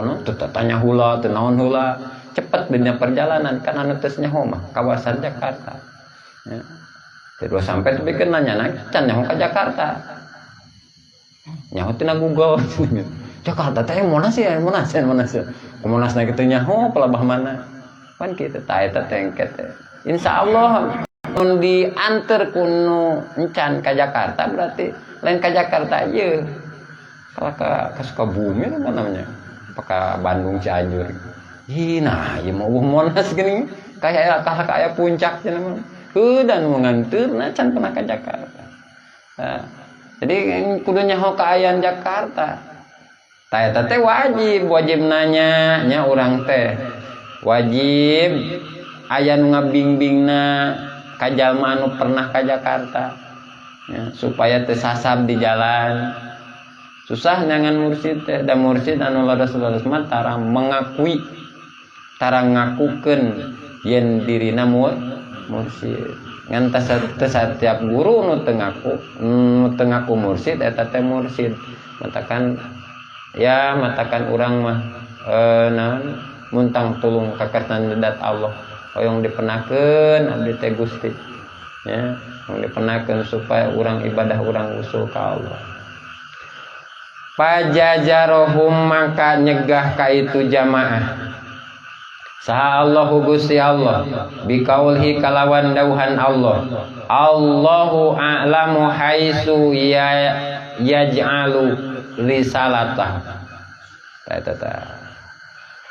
A: tanya heula teu naon heula cepet dina perjalanan kan anu teh nyaho mah kawasan Jakarta. Ya. Jadi sampai tepikeun nanya can nyaho ka Jakarta. Nyaho tina Google Jakarta teh Monas ya Monas. Monas na kitu nyaho pelabah mana. Pan kitu ta eta teh engke teh. Insyaallah mun dianter kuno encan ka Jakarta berarti lain ka Jakarta aja. Kalau ke Sukabumi apa namanya? Apakah Bandung Cianjur? Nah, ya mau Monas gini kayak puncak cenah mah. Dan menganturna can pernah ke Jakarta. Nah, jadi kudu nyaho ka ayan Jakarta. Ta eta teh wajib nanya nya urang teh. Wajib aya nu ngabimbingna ka jalma anu pernah ka Jakarta. Ya, supaya teu sasab di jalan. Susah nyangan mursid teh, da mursid anu laras-laras mah tara mengakui, tara ngakukeun yen dirina mursid. Ngan setiap guru nu teu ngaku mursid eta teh mursid. Matakan urang mah naon muntang tulung kakertan dedat Allah. Hoyong dipenakeun abdi teh Gusti. Ya, dipenakeun supaya urang ibadah urang usul ka Allah. Pajajarohum maka nyegah ka itu jamaah. Saha Allahu Gusti Allah biqaulhi kalawan dauhan Allah. Allahu a'lamu haitsu yaj'alu risalatah.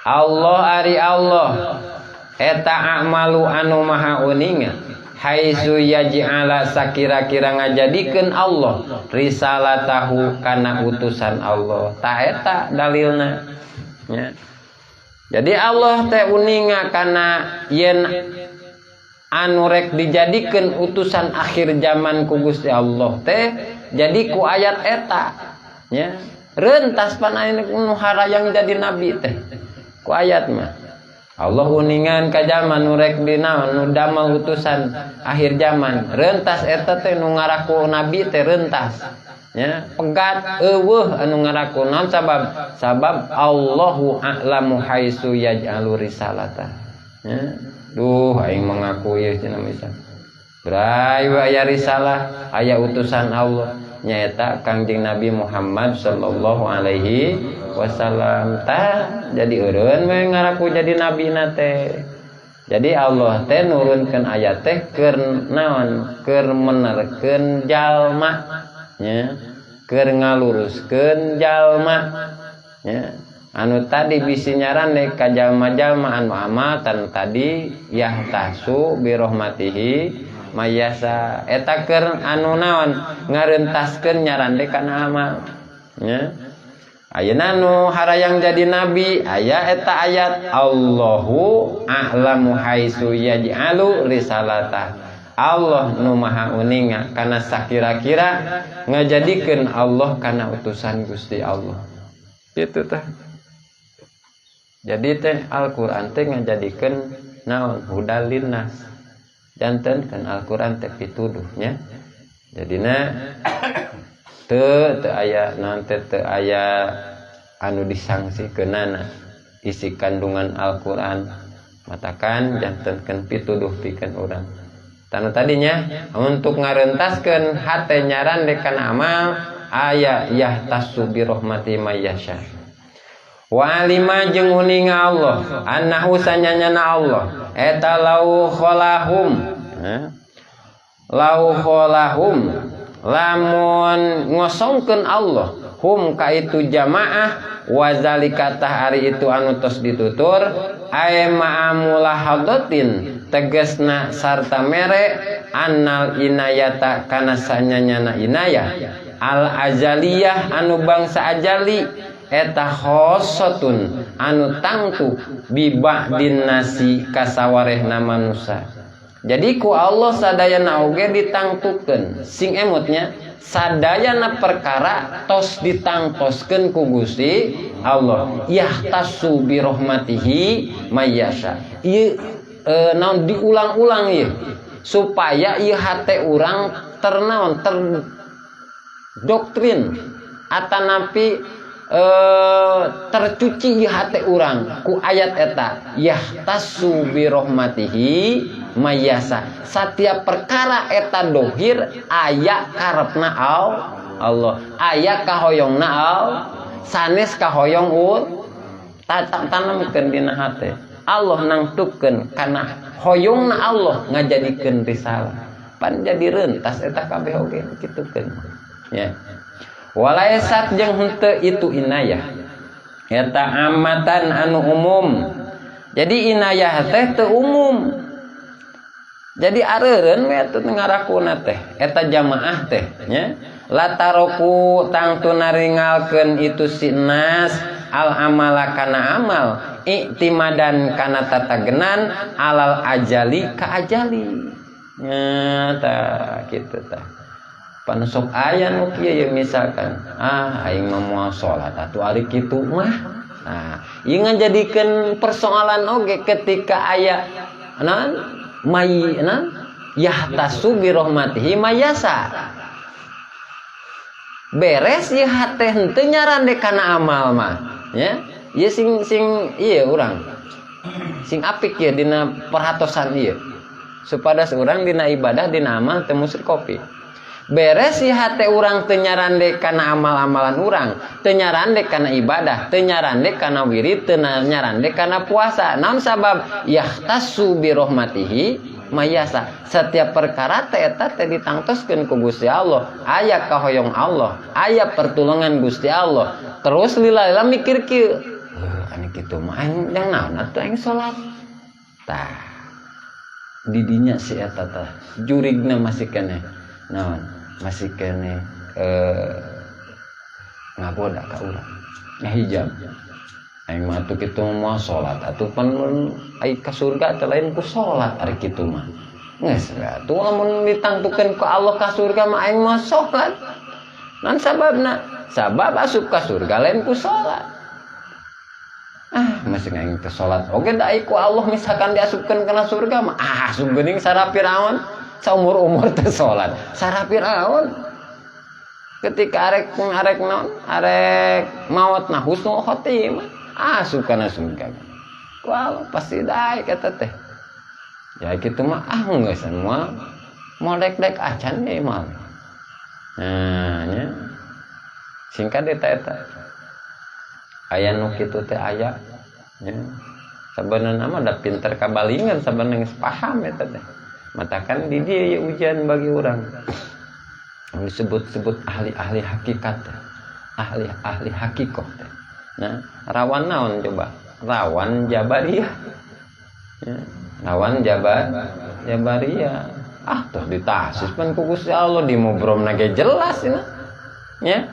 A: Allah ari Allah eta a'malu anu maha uninga haitsu yaj'ala sakira-kira ngajadikeun Allah risalatahu kana utusan Allah. Ta eta dalilna. Ya. Jadi Allah teh uninga kana yen anu rek dijadikeun utusan akhir zaman ku Gusti Allah teh jadi ku ayat eta. Ya. Rentas pan aya nu harayang jadi nabi teh. Ku ayat mah. Allah uningan ka zaman nu rek dinaon nu damel utusan akhir zaman. Rentas eta teh nu ngaraku nabi teh rentas. Ya, pegat eueuh anu ngaraku naon sabab Allahu a'lamu haitsu yaj'alu risalata. Ya. Duh aing mengaku ieu cenah misal. Brai we aya risalah, aya utusan Allah nyaeta Kangjeng Nabi Muhammad sallallahu alaihi wasallam. Jadi eureun we ngaraku jadi nabi na teh. Jadi Allah teh nurunkeun ayat teh keur naon? Keur menerkeun jalma. Ya, keur ngaluruskeun jalma. Ya, anu tadi bisi nyarane ka jalma-jalma anu amatan tadi yahtasu bi rahmatihi mayasa eta keur anu naon ngarentaskeun nyarande kana amal. Ya. Ayeuna nu harayang jadi nabi aya eta ayat Allahu a'lamu haitsu yaj'alu risalatah. Allah nu maha uninga kana sakira-kira ngajadikeun Allah kana utusan Gusti Allah. Kitu teh. Jadi teh Al-Qur'an teh ngajadikeun naon hudal linnas. Jantenkeun Al-Qur'an teh pituduh nya. Jadina teu aya naon teh teu aya anu disangsikeunana isi kandungan Al-Qur'an. Matakan jantenkeun pituduh pikeun urang. Tanu tadinya untuk ngarentaskeun hate nyaran dekan amal aya yahtasu bi rahmati mayyasha. Wa alima jeung uninga Allah annahu sanyanyana Allah eta lau kholahum lamun ngosongkeun Allah hum ka itu jamaah wa zalika tah ari itu anu tos ditutur ay ma'amulahadatin tegasna sarta mere annal inayata kana sanyanyana inayah al azaliyah anu bangsa ajali eta khossatun anu tangtu bi ba'din nasi kasawarehna manusia. Jadi ku Allah sadayana oge ditangtukeun sing emutnya sadayana perkara tos ditangtoskeun ku Gusti Allah yahtasu bi rahmatihi mayyasha. Ieu naon diulang-ulang ieu supaya ieu hate urang ternaon terdoktrin atanapi tercuci ieu hate urang ku ayat eta yahtasu bi rahmatihi mayyasa. Setiap perkara eta dohir aya karepna Allah, aya kahoyongna sanes kahoyong tanamkeun dina hate. Allah nangtukeun kana hoyongna Allah ngajadikeun risalah. Pan jadi rentas eta kabeh oge kitukeun. Ya. Walaysat jeung henteu itu inayah. Eta amatan anu umum. Jadi inayah teh teu umum. Jadi areureun we atuh ngarakuna teh eta jamaah teh nya. Lataroku tangtu naringalkeun itu si nas al amala kana amal iktimadan kana tatagenan alal ajali ka ajali. Nya kitu tah. Pan sok aya nu kieu misalkan aing mah moal salat atuh ari kitu mah. Nah, ieu ngajadikeun persoalan oge ketika aya yahtasu bi rahmatihi mayasa. Beres ieu hate henteu nyarande kana amal mah, nya. Ieu sing ieu urang. Sing apik ieu dina perhatosan ieu. Supados urang dina ibadah dina amal teu musrik kopi. Beres si hate urang teu nyarande kana amal-amalan urang, teu nyarande kana ibadah, teu nyarande kana wirid, teu nyarande kana puasa. Naon sabab? Yahtasu bi rahmatihi mayasa. Setiap perkara teh eta teh ditangtoskeun ku Gusti Allah, aya kahoyong Allah, aya pertulungan Gusti Allah. Terus lila mikir kieu, anu kitu mah aing jang naon atuh aing salat. Tah. Di dinya si eta teh jurigna masih keneh naon? Masih kene ngaboda ka urang ngahijab aing mah atuh kitu moal salat atuh pan aing ka surga teh lain ku salat ari kitu mah geus atuh lamun ditangtukeun ku Allah ka surga mah aing mah salat nan sabab asup ka surga lain ku salat masih aing teh salat oge da ku Allah misalkan diasupkeun kana surga mah asup geuning sarapiraon saumur-umur teh salat sarapiraon ketika arek maot nah husnul khotimah asup kana surga ku Allah pasti daek eta teh ya kitu mah geus semua modek-dek acan deui mah nah nya singkat eta aya nu kitu teh aya nya sabenerna mah da pinter kabalingan sabenerna geus paham eta teh matakan di dia ya ujian bagi orang disebut-sebut ahli-ahli hakikat ahli hakikoh. Nah rawan naon coba rawan jabariyah ya, rawan jabariyah terus ditasis pan ku Gusti Allah di mubrom nage jelas ya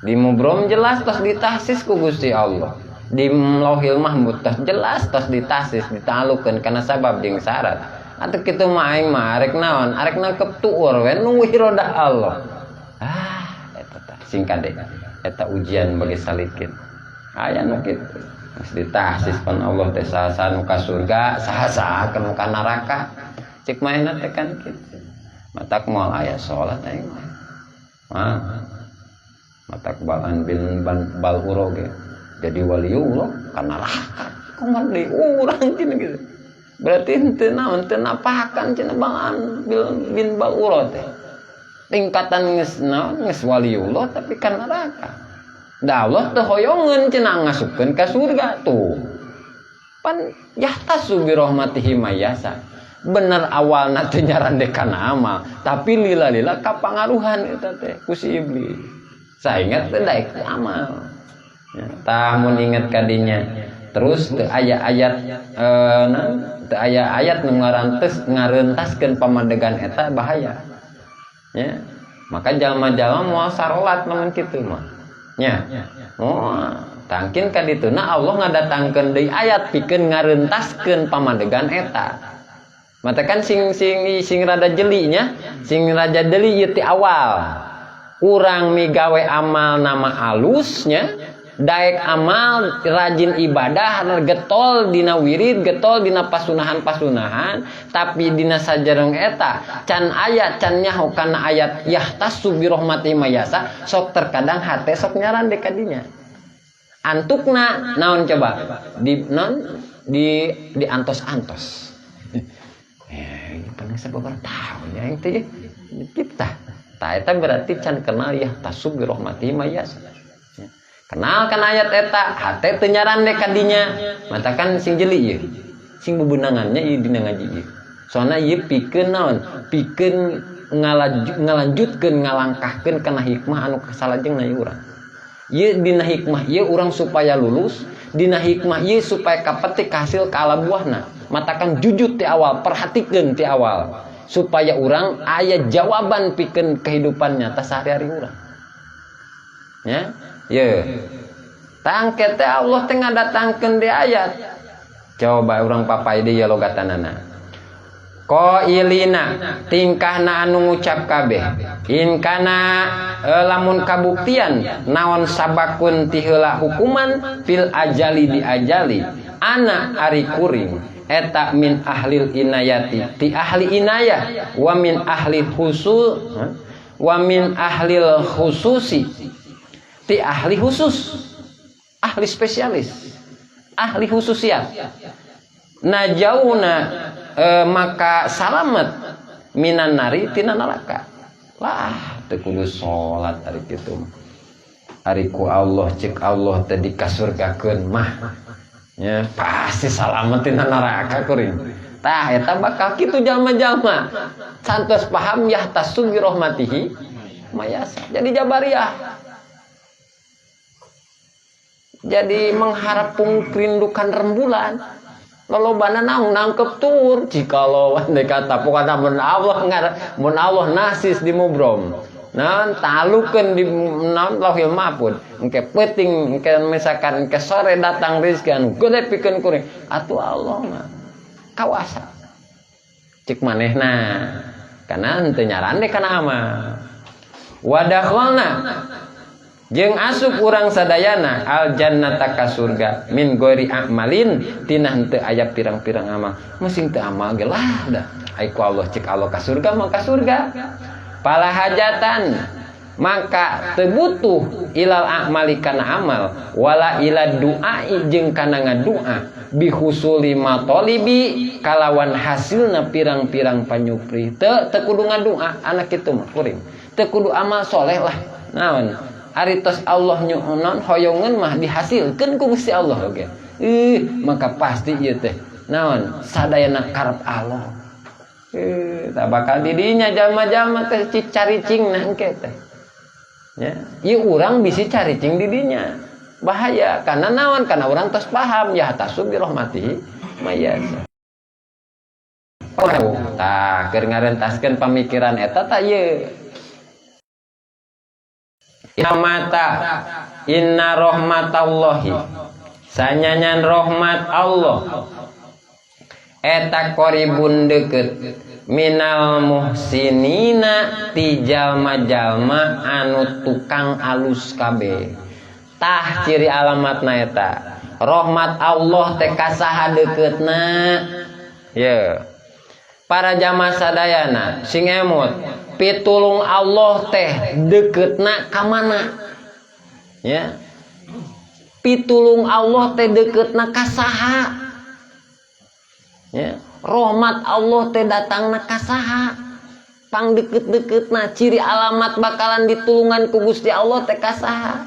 A: di mubrom jelas terus ditasis ku Gusti Allah di lauhil mahmud terus jelas terus ditasis ditalukeun kana sabab jeung syarat. Atuh kitu mah aing mah arek naon? Arek nangkep tuur we nu irodah Allah. Eta tah singkat deh. Eta ujian bagi salikin. Aya nu kitu. Geus ditasis pan Allah teh saha nu ka surga, saha nu ka neraka. Cik maena teh kan kitu. Matak moal aya salat aing mah. Matak balan bin bal uroge. Jadi waliullah ka neraka. Kumaha deui urang cenah kitu. Berarti henteu naon teu napahakan cenah Bang bin Ba'urah teh. Tingkatan geus waliullah tapi ka neraka. Da Allah teu hoyongeun cenah ngasupkeun ka surga tuh. Pan yahtasu bi rahmatihi mayasa. Bener awalna teu nyarande kana amal, tapi lila-lila kapangaruhan eta teh ku si iblis. Saingat teu daek amal. Ya, tah mun inget kadinya. Terus teu aya ayat teu aya ayat nu ngarentaskeun pamadegan eta bahaya. Ya. Maka jalma-jalma moal salat lamun kitu mah. Nya. Tangkin ka dituna Allah ngadatangkeun deui ayat pikeun ngarentaskeun pamadegan eta. Matakan sing rada jeli nya, sing raja jeli ieu ti awal. Urang migawe amal nama alusnya daek amal rajin ibadah getol dina wirid getol dina pasunahan tapi dina sajareng eta can aya can nyaho kana ayat yahtasu bi rahmati mayasa sok terkadang hate sok nyarande ka dinya antukna naon coba di antos-antos paling sababar tahu ya yang teh kita ta eta berarti can kenal yahtasu bi rahmati mayasa Kenal kan ayat eta, hate teu nyarande ka dinya. Matakan sing jeli ieu. Sing bebenangannya ieu dina ngaji ieu. Soalna ieu pikeun naon? Pikeun ngalanjutkeun ngalangkahkeun kana hikmah anu kasalajengna ieu urang. Ieu dina hikmah ieu urang supaya lulus, dina hikmah ieu supaya kapetik hasil ka ala buahna. Matakan jujut ti awal, perhatikeun ti awal supaya urang aya jawaban pikeun kehidupan nyata sehari-hari urang. Ya. Ye, tangke teh Allah teh ngadatangkeun di ayat. Coba urang papai deui logatanana. Qailina tingkahna anu ngucap kabeh. In kana lamun kabuktian naon sabakun ti heula hukuman fil ajali di ajali. Ana ari kuring eta min ahlil inayati ti ahli inayah wa min ahli khusus wa min ahlil khususi ti ahli khusus, ahli spesialis, ahli khususiat. Najauna maka salamet minan nari tina neraka. Lah teu kudu salat ari kitu. Ari ku Allah cek Allah teh dikasurgakeun mah. Ya, pasti salamet tina neraka kuring. Tah eta bakal kitu jalma-jalma. Santos paham yahtasu bi rahmatihi mayasa. Jadi jabariyah. Jadi mengharap pungkrindukan rembulan lolobana naung nangkep tur jikalau andai kata pokoknya mun Allah nasis di mubrom naon talukeun di naon lauhil mahfuz engke peuting engke misalkan engke sore datang rezeki anu gede pikeun kuring atuh Allah mah kawasa cik manehna kana henteu nyarande kana amal wadakhalna jeung asup urang sadayana al jannata ka surga min ghairi amalin tina henteu aya pirang-pirang amal masing teu amal ge lah dah ai ku Allah cek Allah ka surga mah ka surga pala hajatan maka teu butuh ilal amali kana amal wala ila duai jeung kana ngadua bi husuli matolibi kalawan hasilna pirang-pirang panyupri teu kudu ngadua anak kitu mah kuring teu kudu amal soleh lah naon ari tos Allah nyuunan hoyongeun mah dihasilkeun ku Gusti Allah oge. Maka pasti ieu teh naon sadayana karep Allah. Tak bakal di dinya jalma-jalma teh caricingna engke teh. Ya, ieu urang bisi caricing di dinya. Bahaya karena naon? Karena urang tos paham ya tasub bi rahmatihi mayasa. Tah keur ngarentaskeun pamikiran eta tah ieu. Inna rahmatallahi sanyanyan rahmat Allah eta qaribun deukeut minal muhsinina ti jalma-jalma anu tukang alus kabeh tah ciri alamatna eta rahmat Allah teh kasaha deukeutna ye para jamaah sadayana sing emut pitulung Allah teh dekeutna ka mana ya pitulung Allah teh dekeutna ka saha ya rahmat Allah teh datangna ka saha pang deket-deketna ciri alamat bakalan ditulungan ku Gusti Allah teh ka saha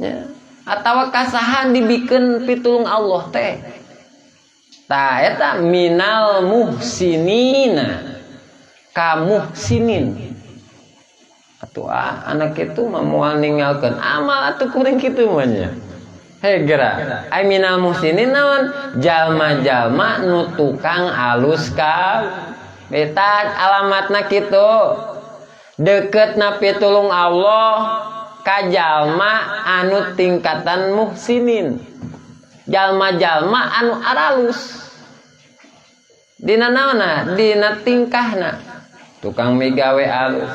A: ya atawa ka saha dibikeun pitulung Allah teh tah eta minal muhsinina kamu sinin atuh anak itu mah moal ninggalkeun amal atuh kuring kitu mah nya hegera ai minal muhsinin naon jalma-jalma nu tukang alus ka eta alamatna kitu dekeutna pitulung Allah ka jalma anu tingkatan muhsinin jalma-jalma anu aralus dina naonna dina tingkahna tukang migawe alus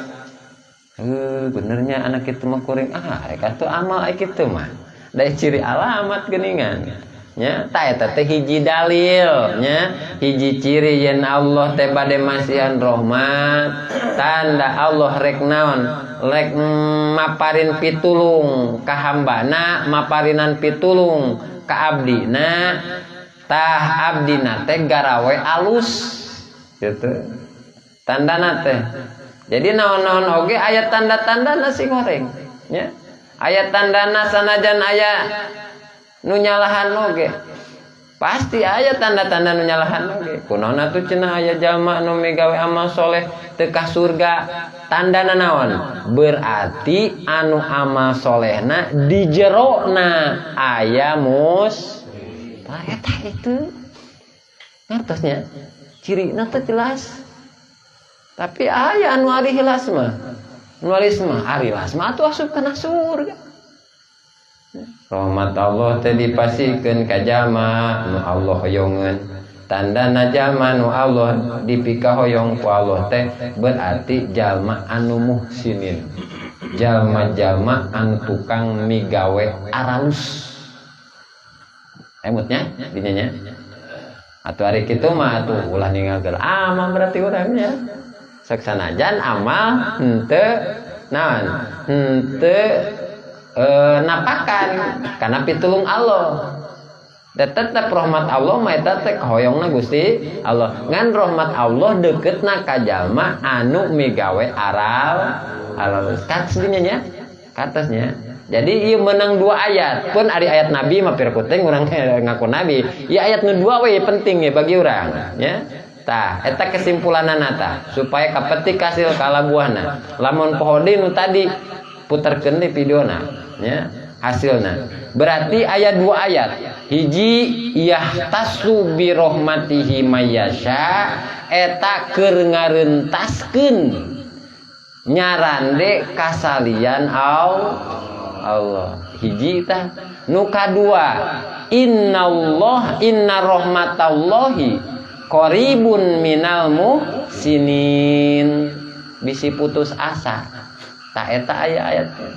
A: benernya anak itu mah kuring rek atuh amal ai kitu mah da ciri alamat geuningan nya ta eta teh hiji dalil nya hiji ciri yen Allah teh bade masihan rahmat tanda Allah rek naon rek maparin pitulung ka hambana maparinan pitulung ka abdina tah abdina teh garawe alus gitu tandana teh jadi naon-naon oge aya tanda-tandana sing goreng nya Aya tandana sanajan aya nu nyalahan oge. Pasti aya tanda-tanda nu nyalahan oge. Kunaon atuh cenah aya jalma nu migawe amal soleh teu ka surga. Tandana naon? Berarti anu amal solehna di jerona aya tah eta itu. Ngartosnya cirina teh jelas. Tapi aya anu ari hilas mah. Nu alis mah ari hilas mah atuh asup kana surga. Rahmat Allah teh dipasikeun ka jalma nu Allah hoyongeun. Tandana jalma nu Allah dipikahoyong ku Allah teh berarti jalma anu muhsinin. Jalma-jalma anu tukang migawe aralus. Emutnya dinya nya. Atuh ari kitu mah atuh ulah ninggalkeun amal berarti urangnya. Saksanajan amal henteu naon? Henteu napakan karena pitulung Allah. Dan tetap rahmat Allah mah eta teh hoyongna Gusti Allah. Ngan rahmat Allah deketna ka jalma anu migawe aralus. Katsdinya nya, katasnya. Jadi ieu menang 2 ayat. Pun ari ayat Nabi mah pir kuting urang ngaku Nabi. Ieu ayat nu 2 we penting ya bagi urang, ya. Tah, eta kesimpulanana tah supaya kapetik hasil kalabuhna. Lamun pohode nu tadi puterkeun di videona nya hasilna. Berarti aya 2 ayat. Hiji yahtasu bi rahmatihi mayyasha eta keur ngarentaskeun nyarande kasalian Allah. Hiji tah. Nu kadua inna rahmatallahi qaribun minal muhsinin. Bisi putus asa. Tak eta aya ayatnya.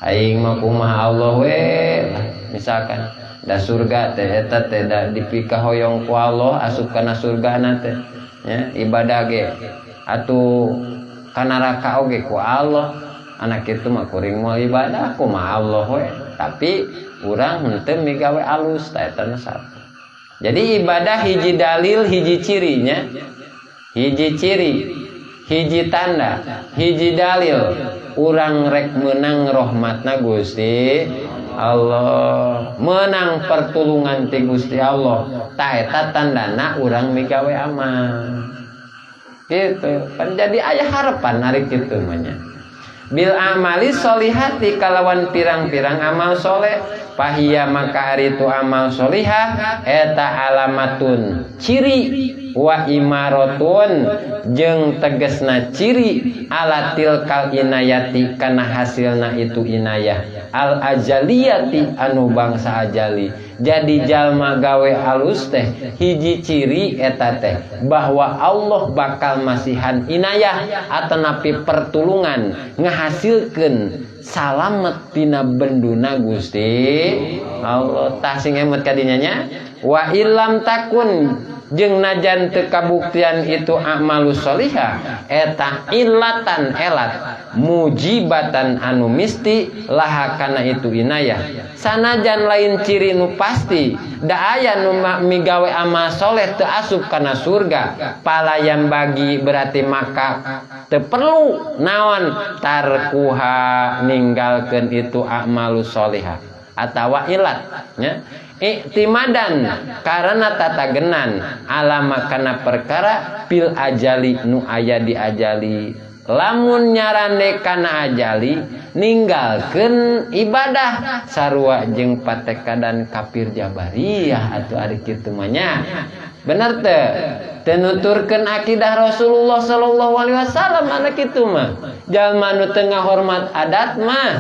A: Aing mah kumaha Allah we. Misalkan da surga teh eta teh da dipikahoyong ku Allah asup kana surgana teh. Ya, ibadah ge atuh ka neraka oge ku Allah. Anak kitu mah kuring moal ibadah kumaha Allah we. Tapi urang henteu migawe alus ta eta satu. Jadi ibadah hiji dalil hiji cirinya. Hiji ciri hiji tanda, hiji dalil urang rek menang rahmatna Gusti Allah, menang pertulungan ti Gusti Allah. Tah eta tandana urang migawe amal. Gitu. Kan jadi aya harapan ari kitu mah nya. Bil amali sholihati kalawan pirang-pirang amal soleh fahiya maka ari tu amal sholihah eta alamatun ciri wa imaratun jeung tegesna ciri alatil kal inayati kana hasilna itu inayah al ajaliyati anu bangsa ajali. Jadi jalma gawe alus teh hiji ciri eta teh bahwa Allah bakal masihan inayah atanapi pertulungan ngahasilkeun salamet tina benduna Gusti Allah. Tah sing emet kadinya nya wa illam takun jeung najan teu kabuktian itu amalus sholihah eta illatan elat mujibatan anu misti laha kana itu inayah. Sanajan lain ciri nu pasti da aya nu migawe amal soleh teu asup kana surga palayam bagi berarti maka teu perlu naon tarkuha ninggalkeun itu amalus sholihah atawa ilat nya. Iktimadan karena tatagenan alama kana perkara pil ajali nu aya di ajali. Lamun nyarande kana ajali ninggalkeun ibadah sarua jeung patekadan kafir jabariyah atuh ari kitu mah nya. Bener teu? Teu nuturkeun akidah Rasulullah sallallahu alaihi wasallam anak kitu mah. Jalma nu teu ngahormat adat mah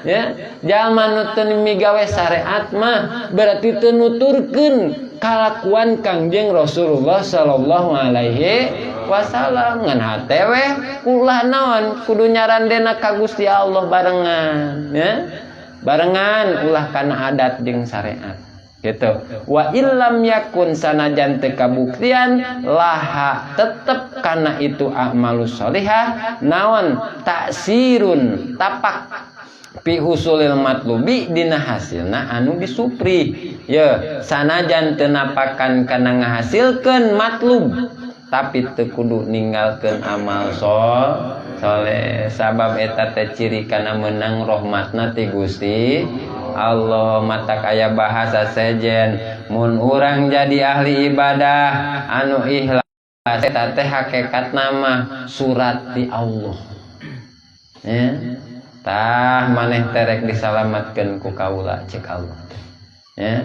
A: ya, jalma nu teu migawe syariat mah berarti teu nuturkeun kalakuan Kangjeng Rasulullah sallallahu alaihi wasallam. Ngan hate we ulah naon kudu nyarandena ka Gusti Allah barengan ya. Barengan ulah kana adat jeung syariat gitu. Wa illam yakun sanajan teu kabuktian laha tetep kana itu amalus sholihah naon taksirun tapak pi husulil matlubi dina hasilna anu disupri ya. Sanajan teu napakan kana ngahasilkeun matlub tapi teu kudu ninggalkeun amal sholih soleh. Sabab eta teh ciri kana menang rahmatna ti Gusti Allah. Mata kaya bahasa sejen, mun urang jadi ahli ibadah anu ikhlas eta teh hakikatna mah surat ti Allah. Ya. Tah maneh terek disalamatkeun ku kaula cek Allah. Ya.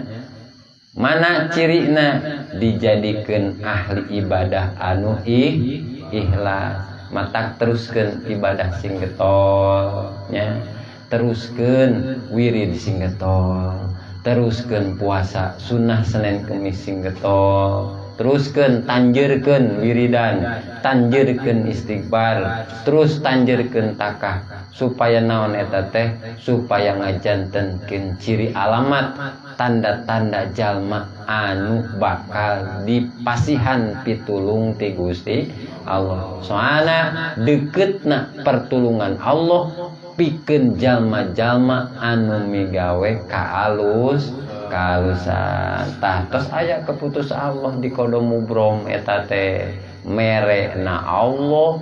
A: Mana cirina dijadikeun ahli ibadah anu ikhlas. Matak teruskeun ibadah sing getol nya. Teruskeun wirid sing getol. Teruskeun puasa sunnah Senin Kemis sing getol. Teruskeun tanjeurkeun wiridan, tanjeurkeun istighfar, terus tanjeurkeun takah supaya naon eta teh supaya ngajantenkeun ciri alamat tanda-tanda jalma anu bakal dipasihan pitulung ti Gusti Allah. Soalna dekeutna pertulungan Allah pikeun jalma-jalma anu migawe kahalusan. Tah tos aya keputus Allah di kodom mubrom eta teh merena Allah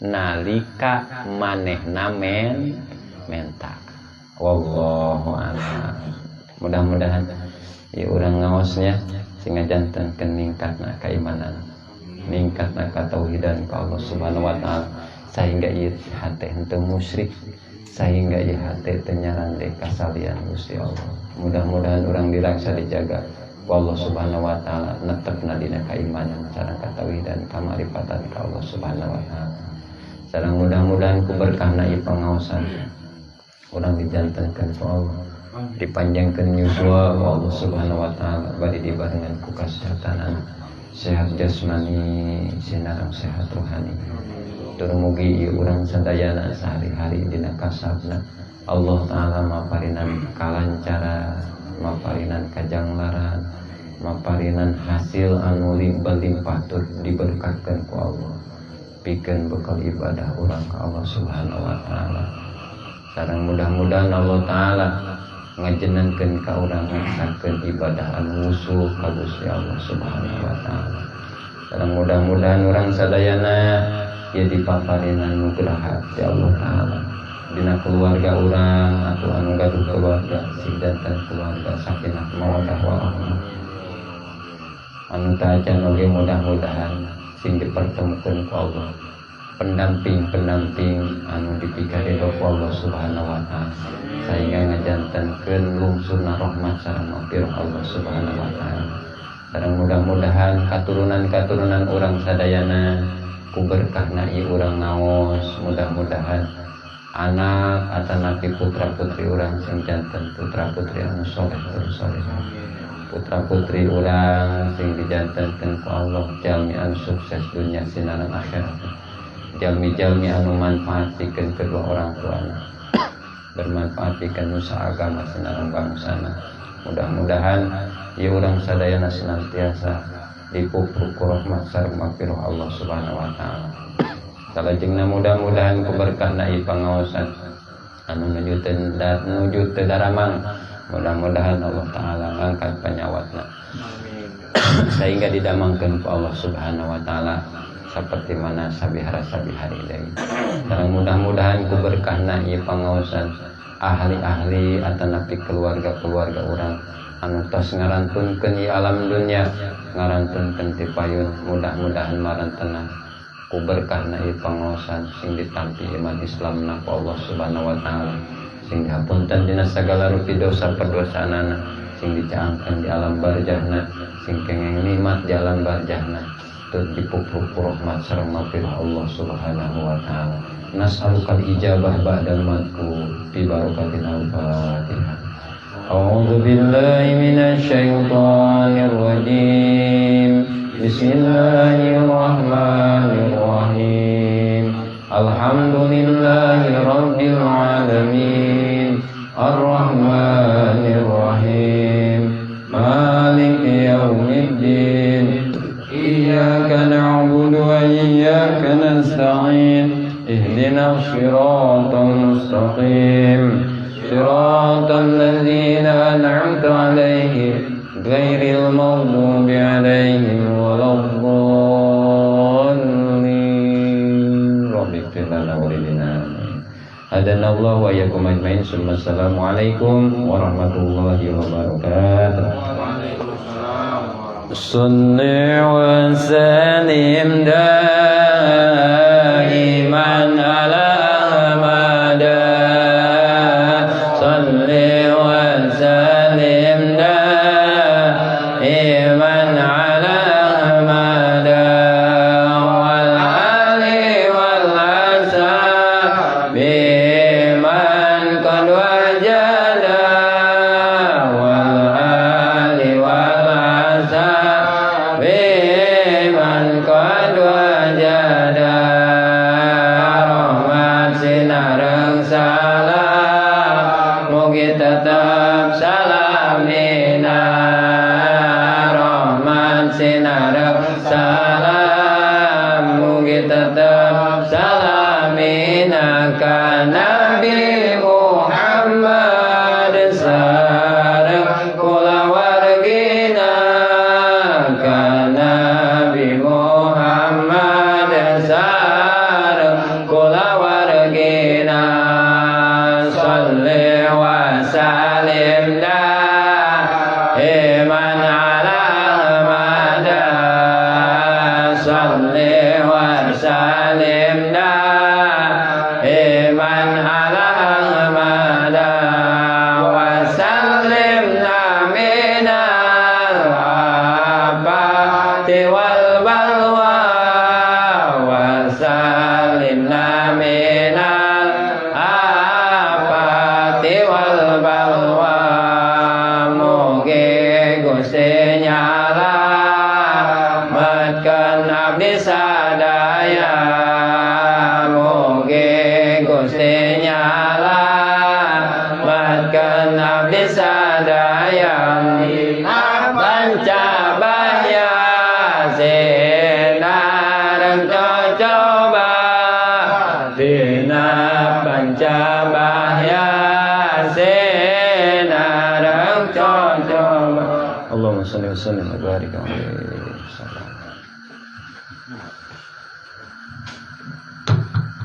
A: nalika manehna mentak. Wallahu a'lam. Mudah-mudahan ieu urang ngaosnya sing ngajantenkeun ningkatna keimanan, ningkatna katauhidan ka Allah Subhanahu wa taala sehingga ieu hate henteu musyrik, sehingga ieu hate teu nyarande kasalian Gusti Allah. Mudah-mudahan urang dirangsa dijaga ku Allah Subhanahu wa taala, netepna dina keimanan sareng katauhidan kamarifatan ka Allah Subhanahu wa taala. Sareng mudah-mudahan ku berkahna ieu pangaosan urang dijantenkeun ku Allah, dipanjangkeun yuswa ku Allah Subhanahu wa taala, bari dibarengan ku kasehatan sehat jasmani sinareng sehat rohani. Tur mugi ieu urang sadayana sehari-hari dina kasabna Allah taala maparinan kalancaran, maparinan kajanglaran, maparinan hasil anu limpah tur diberkatkeun ku Allah. Pikeun bekal ibadah urang ka Allah Subhanahu wa taala. Sareng mudah-mudahan Allah taala ngajenenkeun ka urang ngaksakeun ibadah anu usul ka Gusti Allah Subhanahu wa taala. Sareng mudah-mudahan urang sadayana ieu dipaparinan nugraha ti Allah taala dina keluarga urang atau anu gaduh keluarga sidanten keluarga sakinah mawaddah warahmah. Anu tajan oge mudah-mudahan sing dipertemukeun ku Allah pendamping-pendamping anu dipikari ku Allah Subhanahu wa taala sehingga ngajantenkeun lungsurna rahmat sareng maghfirah Allah Subhanahu wa taala. Sareng mudah-mudahan katurunan-katurunan urang sadayana ku berkahna ieu urang naos, mudah-mudahan anak atanapi putra-putri urang sing janten putra-putri anu saleh tur salehah. Putra-putri urang sing dijantenkeun ku Allah jalmi anu sukses dunia sinareng akhirat. Jalmi-jalmi anu manfaat pikeun kedua orang tuana. Bermanfaat pikeun nusa agama sinareng bangsana. Mudah-mudahan ieu urang sadayana senantiasa dipupuk ku rahmat sareng maghfirah Allah Subhanahu wa taala. Salajengna mudah-mudahan ku berkahna ieu pangaosan anu nuju teu daramang. Mudah-mudahan Allah taala ngangkat panyawatna sehingga didamangkeun ku Allah Subhanahu wa taala seperti mana sabihara-sabihari deui. Dan mudah-mudahan ku berkahna ieu pangaosan ahli-ahli atanapi keluarga-keluarga urang anu tos ngarantunkeun ieu alam dunya, ngarantunkeun ti payun, mudah-mudahan marantena ku berkahna ieu pangaosan sing ditampi iman Islamna ku Allah Subhanahu wa taala, sing dihapunten dina sagala rupi dosa perdosaanana, sing dicaangkeun di alam barzahna, sing kenging nikmat di alam barzahna, tur dipupuk rahmat sareng maghfirah Allah Subhanahu wa taala. Nas'alukal ijabah ba'dal madkur bi barakatil al-Fatihah. A'udzu billahi minasy syaithanir rajim. Bismillahirrahmanirrahim. Alhamdulillahi rabbil alamin. Ar-Rahmanir Rahim. Maliki yaumiddin. Iyyaka na'budu wa iyyaka nasta'in. Ihdinas siratal mustaqim. Siratal ladzina an'amta 'alaihim ghairil maghdubi 'alaihim waladdallin. ighfir lana wa lidina. Hadanallahu wa iyyakum ajmain. Assalamualaikum warahmatullahi wabarakatuh.
B: Waalaikumsalam.
A: Salli wa sallim daiman ala Ahmad. Salli wa sallim daiman ala Ahmad wal ali wal ashabi man qad wajada wal ali wal ashabi man qad wajada rahmat sinareng salam mugi tetep salamina rahmat sinareng salam mugi tetep salamina ka Nabi Muhammad sareng kulawargina ka Nabi Muhammad sareng kulawargina salli wa salim daiman ala Ahmad salli wa salim daiman ala Ahmad wa sallimna minal afati wal balwa wa sallimna minal afati wal balwa mugi Gusti nyalametkeun abdi sadaya mugi Gusti nyalametkeun abdi sadaya pancabaya sinareng cocoba dina pancabaya sinareng cocoba. Allahumma shalli wa sallim wa barik alaihi wasallam.